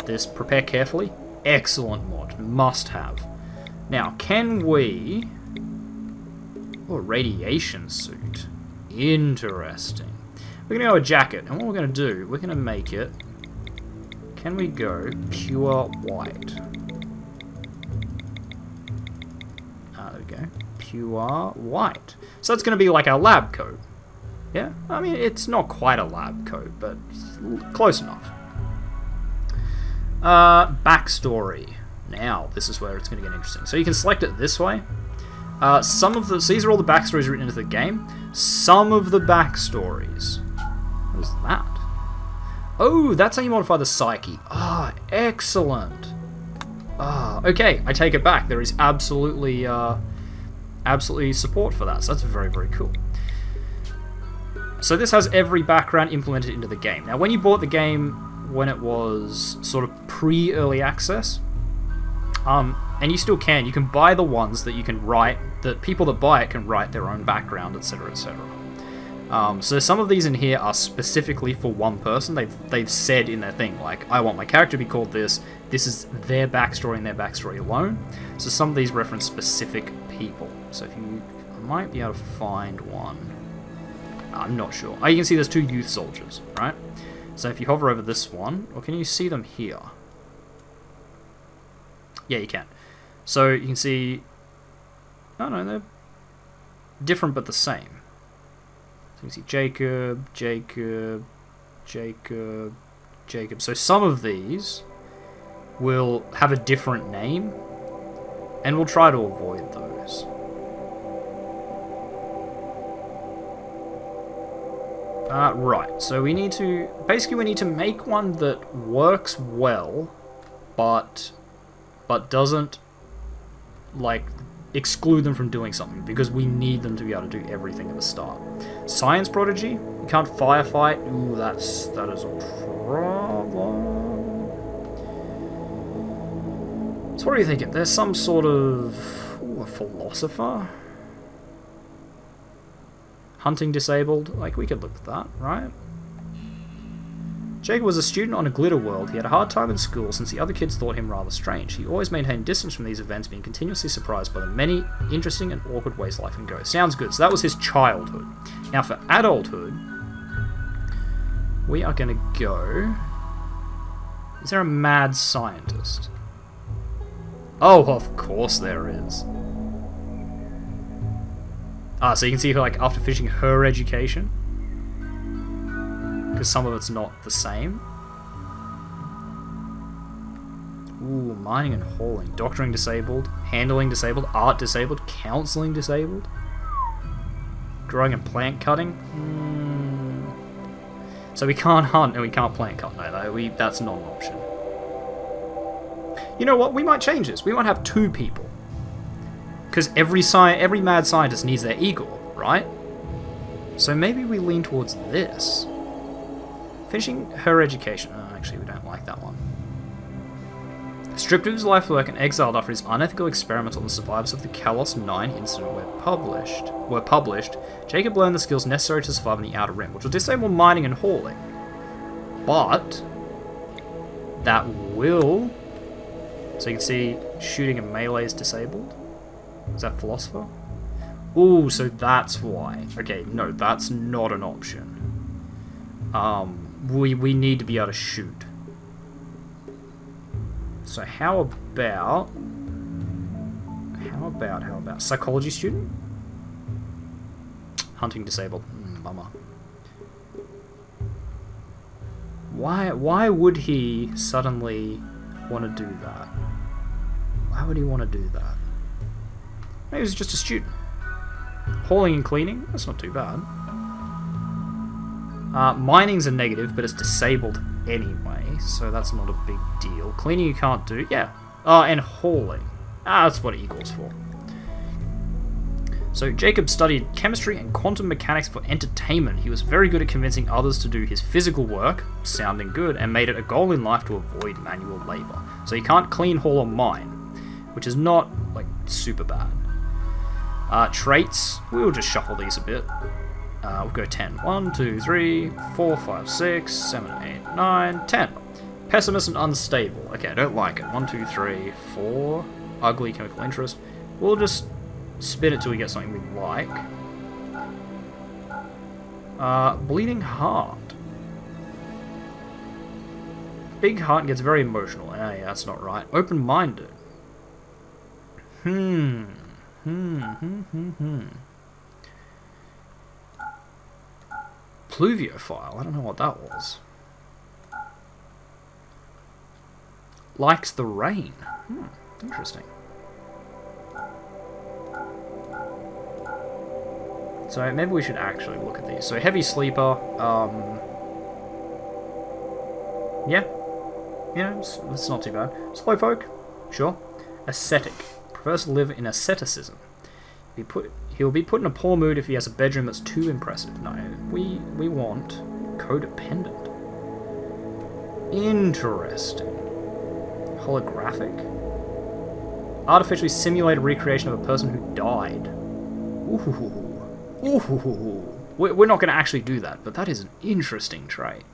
This prepare carefully, excellent mod, must have. Now, can we? Oh, radiation suit, interesting. We're gonna go a jacket, and what we're gonna do, we're gonna make it. Can we go pure white? There we go. Pure white. So that's going to be like our lab coat. Yeah? I mean, it's not quite a lab coat, but close enough. Backstory. Now, this is where it's going to get interesting. So you can select it this way. So these are all the backstories written into the game. Some of the backstories. What is that? Oh, that's how you modify the psyche. Ah, excellent. Okay, I take it back. There is absolutely support for that, so that's very, very cool. So this has every background implemented into the game. Now, when you bought the game, when it was sort of pre-early access, and you still can, you can buy the ones that you can write, that people that buy it can write their own background, etc., etc. So some of these in here are specifically for one person. They've said in their thing, like, I want my character to be called this. This is their backstory and their backstory alone. So some of these reference specific people. So I might be able to find one. I'm not sure. Oh, you can see there's 2 youth soldiers, right? So if you hover over this one, or can you see them here? Yeah, you can. So you can see, oh no, they're different but the same. So you can see Jacob. So some of these will have a different name, and we'll try to avoid those. Right, so we need to... Basically, we need to make one that works well, but doesn't, like, exclude them from doing something, because we need them to be able to do everything at the start. Science prodigy? You can't firefight? Ooh, that is a problem. So what are you thinking? There's some sort of... Ooh, a philosopher? Hunting disabled? Like, we could look at that, right? Jacob was a student on a glitter world. He had a hard time in school since the other kids thought him rather strange. He always maintained distance from these events, being continuously surprised by the many interesting and awkward ways life can go. Sounds good. So that was his childhood. Now for adulthood, we are going to go... Is there a mad scientist? Oh, of course there is. So you can see, like, after finishing her education, because some of it's not the same. Ooh, mining and hauling. Doctoring disabled. Handling disabled. Art disabled. Counseling disabled. Growing and plant cutting. So we can't hunt and we can't plant cut. No, that's not an option. You know what? We might change this. We might have 2 people. Because every mad scientist needs their Igor, right? So maybe we lean towards this. Finishing her education. Oh, actually, we don't like that one. Stripped of his life work and exiled after his unethical experiment on the survivors of the Kalos 9 incident were published, Jacob learned the skills necessary to survive in the Outer Rim, which will disable mining and hauling. But that will... So you can see shooting and melee is disabled. Is that philosopher? Ooh, so that's why. Okay, no, that's not an option. We need to be able to shoot. So how about psychology student? Hunting disabled. Bummer. Why would he suddenly want to do that? Why would he want to do that? Maybe he was just a student. Hauling and cleaning? That's not too bad. Mining's a negative, but it's disabled anyway, so that's not a big deal. Cleaning you can't do. Yeah. And hauling. That's what it equals for. So Jacob studied chemistry and quantum mechanics for entertainment. He was very good at convincing others to do his physical work, sounding good, and made it a goal in life to avoid manual labor. So you can't clean, haul, or mine, which is not, like, super bad. Traits, we'll just shuffle these a bit. We'll go 10. 1, 2, 3, 4, 5, 6, 7, 8, 9, 10. Pessimist and unstable. Okay, I don't like it. 1, 2, 3, 4. Ugly chemical interest. We'll just spin it till we get something we like. Bleeding heart. Big heart gets very emotional. Yeah, that's not right. Open-minded. Pluviophile. I don't know what that was. Likes the rain. Interesting. So maybe we should actually look at these. So heavy sleeper. Yeah. You know, it's not too bad. Slowpoke. Sure. Ascetic. Prefers to live in asceticism. He'll be put in a poor mood if he has a bedroom that's too impressive. No, we want codependent. Interesting. Holographic. Artificially simulated recreation of a person who died. Ooh. We're not going to actually do that, but that is an interesting trait.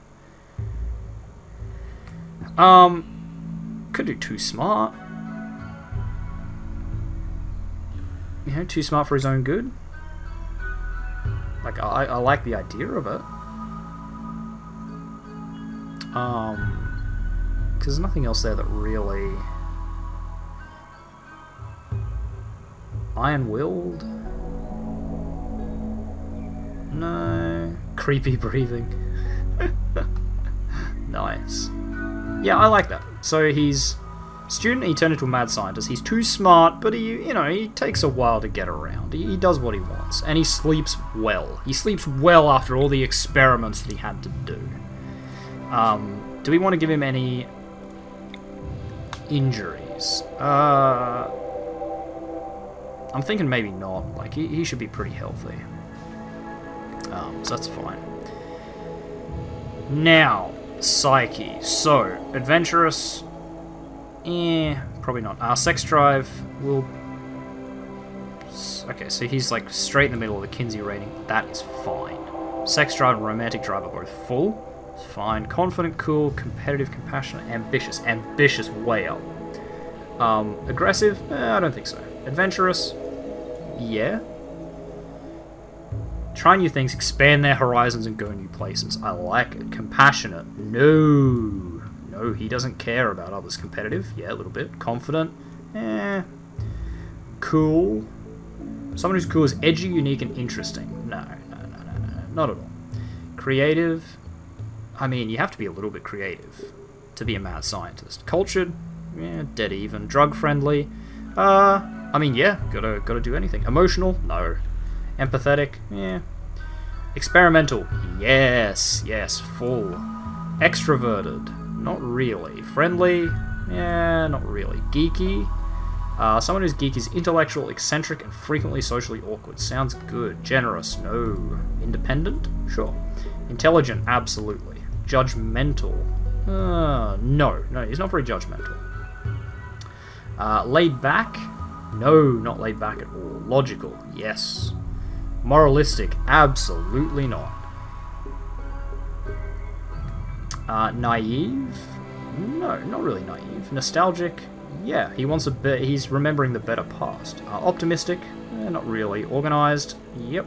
Could do too smart. You know, too smart for his own good. Like, I like the idea of it. Because there's nothing else there that really... Iron-willed? No. Creepy breathing. Nice. Yeah, I like that. So he's Student, he turned into a mad scientist. He's too smart, but he takes a while to get around. He does what he wants, and he sleeps well. He sleeps well after all the experiments that he had to do. Do we want to give him any injuries? I'm thinking maybe not. Like, he should be pretty healthy. So that's fine. Now, Psyche. So, adventurous. Probably not. Sex drive will... Okay, so he's like straight in the middle of the Kinsey rating. That is fine. Sex drive and romantic drive are both full. It's fine. Confident, cool, competitive, compassionate, ambitious. Ambitious, way up. Aggressive? I don't think so. Adventurous? Yeah. Try new things, expand their horizons, and go new places. I like it. Compassionate? No. No, he doesn't care about others. Competitive? Yeah, a little bit. Confident? Cool? Someone who's cool is edgy, unique, and interesting. No. Not at all. Creative? I mean, you have to be a little bit creative to be a mad scientist. Cultured? Yeah, dead even. Drug friendly? I mean, yeah, gotta do anything. Emotional? No. Empathetic? Yeah. Experimental? Yes, full. Extroverted? Not really. Friendly? Yeah, not really. Geeky? Someone who's geeky is intellectual, eccentric, and frequently socially awkward. Sounds good. Generous? No. Independent? Sure. Intelligent? Absolutely. Judgmental? No, he's not very judgmental. Laid back? No, not laid back at all. Logical? Yes. Moralistic? Absolutely not. Naive? No, not really naive. Nostalgic? Yeah, he's remembering the better past. Optimistic? Not really. Organized? Yep.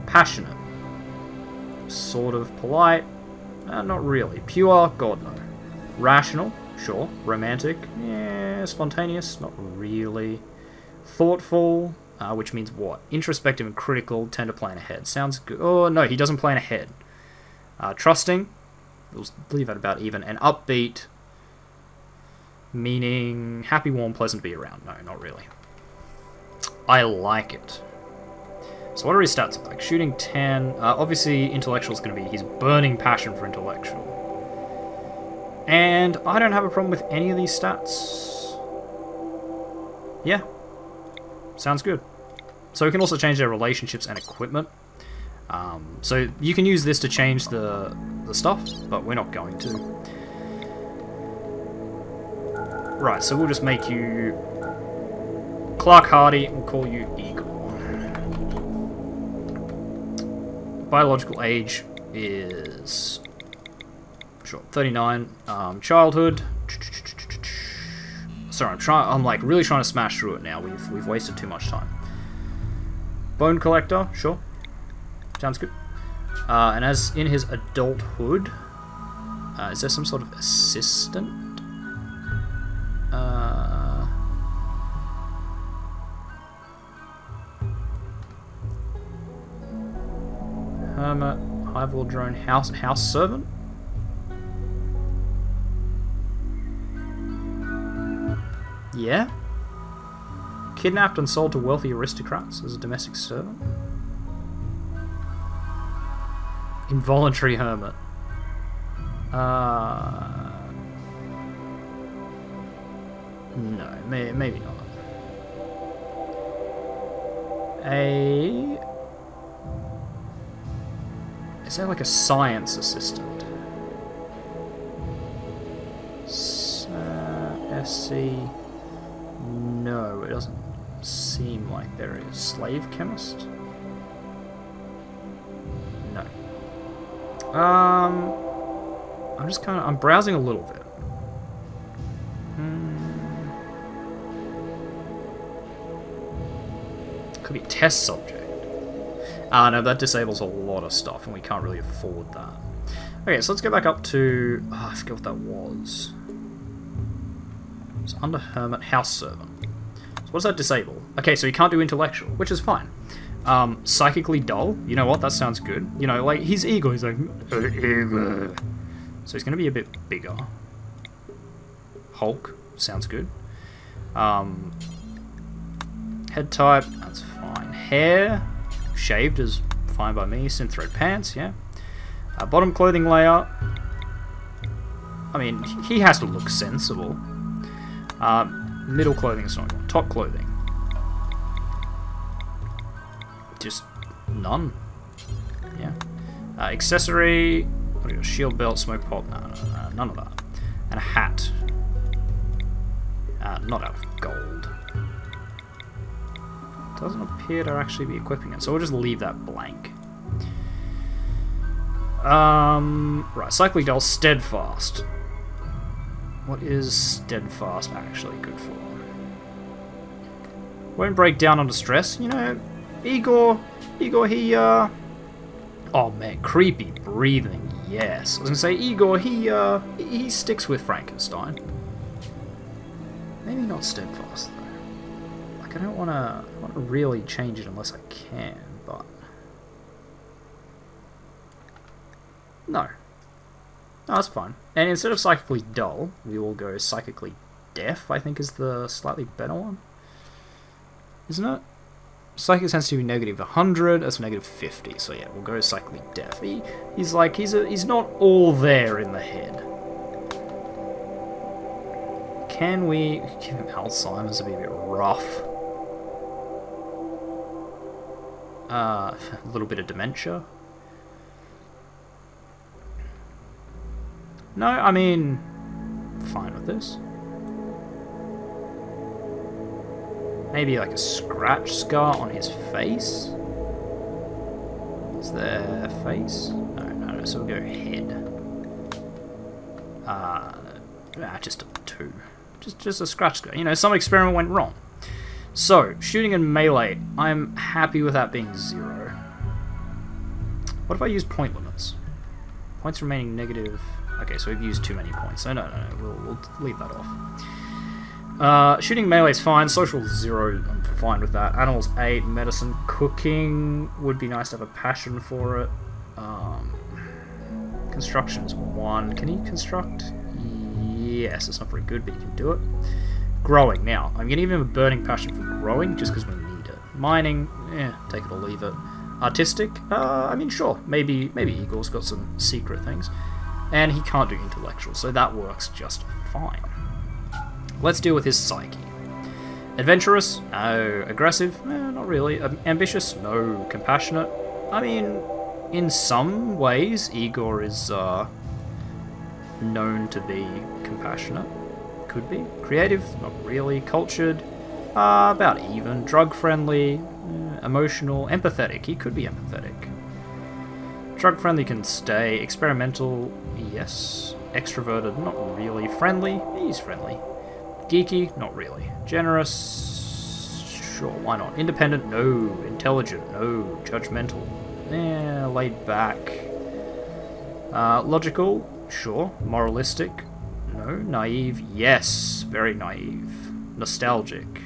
Passionate? Sort of. Polite? Not really. Pure? God, no. Rational? Sure. Romantic? Yeah. Spontaneous? Not really. Thoughtful? Which means what? Introspective and critical, tend to plan ahead. Sounds good. Oh, no, he doesn't plan ahead. Trusting? We'll leave that about even. And upbeat? Meaning happy, warm, pleasant to be around. No, not really. I like it. So what are his stats like? Shooting 10. Obviously, intellectual is going to be his burning passion for intellectual. And I don't have a problem with any of these stats. Yeah. Sounds good. So we can also change their relationships and equipment. So you can use this to change the stuff, but we're not going to. Right, so we'll just make you Clark Hardy. We'll call you Eagle. Biological age is... Sure, 39. Childhood... Sorry, I'm like really trying to smash through it now. We've wasted too much time. Bone collector, sure. Sounds good. And as in his adulthood, is there some sort of assistant? Hermit, highball drone, house servant? Yeah? Kidnapped and sold to wealthy aristocrats as a domestic servant? Involuntary hermit. No, maybe not. Is there like a science assistant? SC... No, it doesn't seem like there is. Slave chemist? No. I'm browsing a little bit. Could be test subject. No, that disables a lot of stuff, and we can't really afford that. Okay, so let's go back up to... I forget what that was. It's under Hermit, House Servant. So what does that disable? Okay, so he can't do intellectual, which is fine. Psychically dull? You know what? That sounds good. You know, like, his ego, he's like... So he's going to be a bit bigger. Hulk, sounds good. Head type, that's fine. Hair, shaved is fine by me. Synthroid pants, yeah. Bottom clothing layer, I mean, he has to look sensible. Middle clothing is not good. Top clothing, just none. Yeah. Accessory, what do you got? Shield belt, smoke pop, no, none of that. And a hat. Not out of gold. Doesn't appear to actually be equipping it, so we'll just leave that blank. Right, cycling doll, steadfast. What is steadfast actually good for? Won't break down under stress. You know, Igor, he, oh man, creepy breathing, yes. I was gonna say, Igor, he sticks with Frankenstein. Maybe not steadfast, though. Like, I don't wanna really change it unless I can, but... No. No, that's fine. And instead of psychically dull, we will go psychically deaf, I think is the slightly better one. Isn't it? Psychic sensitivity negative 100, that's negative 50, so yeah, we'll go psychically deaf. He's not all there in the head. Can we give him Alzheimer's? It'd be a bit rough. A little bit of dementia. No, I mean, fine with this. Maybe like a scratch scar on his face. Is there face? No, so we'll go head. Just a 2. Just a scratch scar. You know, some experiment went wrong. So, shooting and melee, I'm happy with that being 0. What if I use point limits? Points remaining negative... Okay, so we've used too many points. So no, we'll leave that off. Shooting melee is fine. Social 0, I'm fine with that. Animals 8. Medicine, cooking would be nice to have a passion for it. Construction is 1. Can he construct? Yes, it's not very good, but he can do it. Growing, now, I'm going to give him a burning passion for growing, just because we need it. Mining, take it or leave it. Artistic, I mean, sure, maybe Igor's got some secret things. And he can't do intellectual, so that works just fine. Let's deal with his psyche. Adventurous? No. Aggressive? Not really. Ambitious? No. Compassionate? I mean, in some ways, Igor is known to be compassionate. Could be. Creative? Not really. Cultured? About even. Drug-friendly? Emotional? Empathetic? He could be empathetic. Drug-friendly can stay. Experimental? Yes. Extroverted? Not really. Friendly? He's friendly. Geeky? Not really. Generous? Sure, why not? Independent? No. Intelligent? No. Judgmental? Laid back. Logical? Sure. Moralistic? No. Naive? Yes. Very naive. Nostalgic?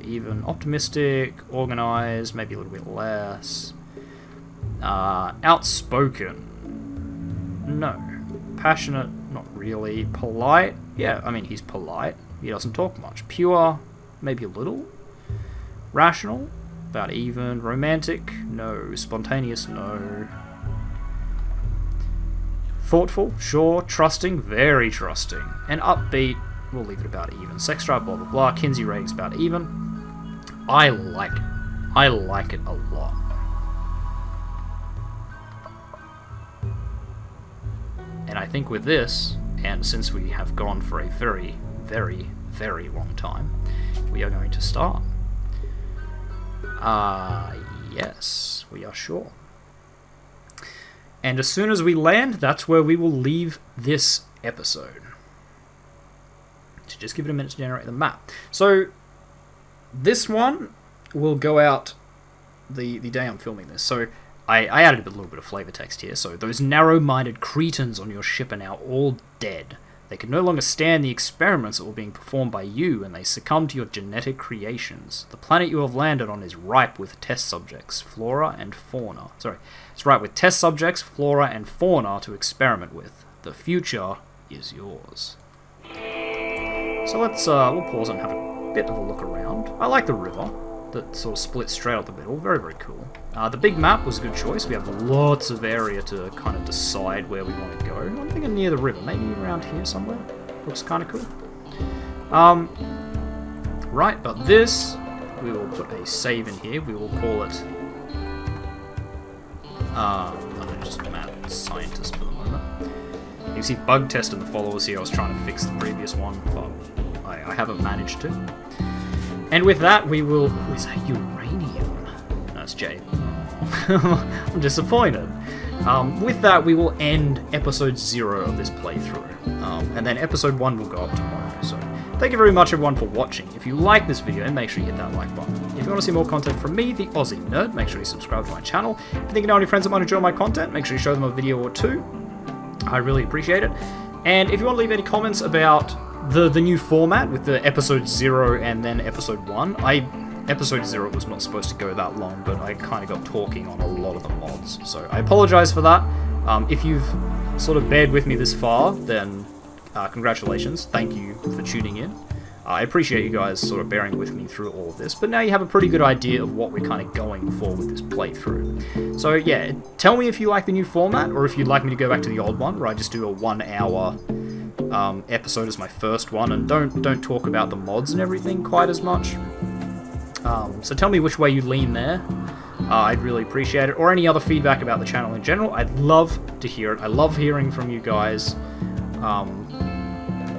Even. Optimistic? Organized? Maybe a little bit less. Outspoken? No. Passionate? Not really. Polite? Yeah, I mean, he's polite. He doesn't talk much. Pure? Maybe a little. Rational? About even. Romantic? No. Spontaneous? No. Thoughtful? Sure. Trusting? Very trusting. And upbeat? We'll leave it about even. Sex drive? Blah, blah, blah. Kinsey ratings? About even. I like it. I like it a lot. And I think with this, and since we have gone for a very, very, very long time, we are going to start. Yes, we are sure. And as soon as we land, that's where we will leave this episode. So just give it a minute to generate the map. So, this one will go out the day I'm filming this. So, I added a little bit of flavor text here. So, those narrow-minded cretins on your ship are now all dead. They can no longer stand the experiments that were being performed by you, and they succumb to your genetic creations. The planet you have landed on is ripe with test subjects, flora and fauna. Sorry, it's ripe with test subjects, flora and fauna to experiment with. The future is yours. So let's we'll pause and have a bit of a look around. I like the river that sort of splits straight up the middle. Very, very cool. The big map was a good choice. We have lots of area to kind of decide where we want to go. I'm thinking near the river, maybe around here somewhere. Looks kind of cool. Right, but this, we will put a save in here. We will call it I'm just mad scientist for the moment. You can see bug test in the followers here. I was trying to fix the previous one, but I haven't managed to. And with that, we will... Who is that? Uranium. No, it's Jade. I'm disappointed. With that, we will end episode 0 of this playthrough. And then episode 1 will go up tomorrow. So thank you very much, everyone, for watching. If you like this video, make sure you hit that like button. If you want to see more content from me, the Aussie Nerd, make sure you subscribe to my channel. If you think you know any friends that might enjoy my content, make sure you show them a video or two. I really appreciate it. And if you want to leave any comments about the new format with the episode 0 and then episode 1, episode 0 was not supposed to go that long, but I kind of got talking on a lot of the mods, so I apologize for that. If you've sort of bared with me this far, then congratulations, thank you for tuning in. I appreciate you guys sort of bearing with me through all of this, but now you have a pretty good idea of what we're kind of going for with this playthrough. So yeah, tell me if you like the new format, or if you'd like me to go back to the old one, where I just do a 1 hour episode as my first one, and don't talk about the mods and everything quite as much. So tell me which way you lean there. I'd really appreciate it, or any other feedback about the channel in general. I'd love to hear it. I love hearing from you guys.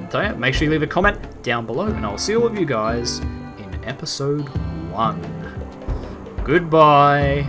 So yeah, make sure you leave a comment down below, and I'll see all of you guys in episode 1. Goodbye.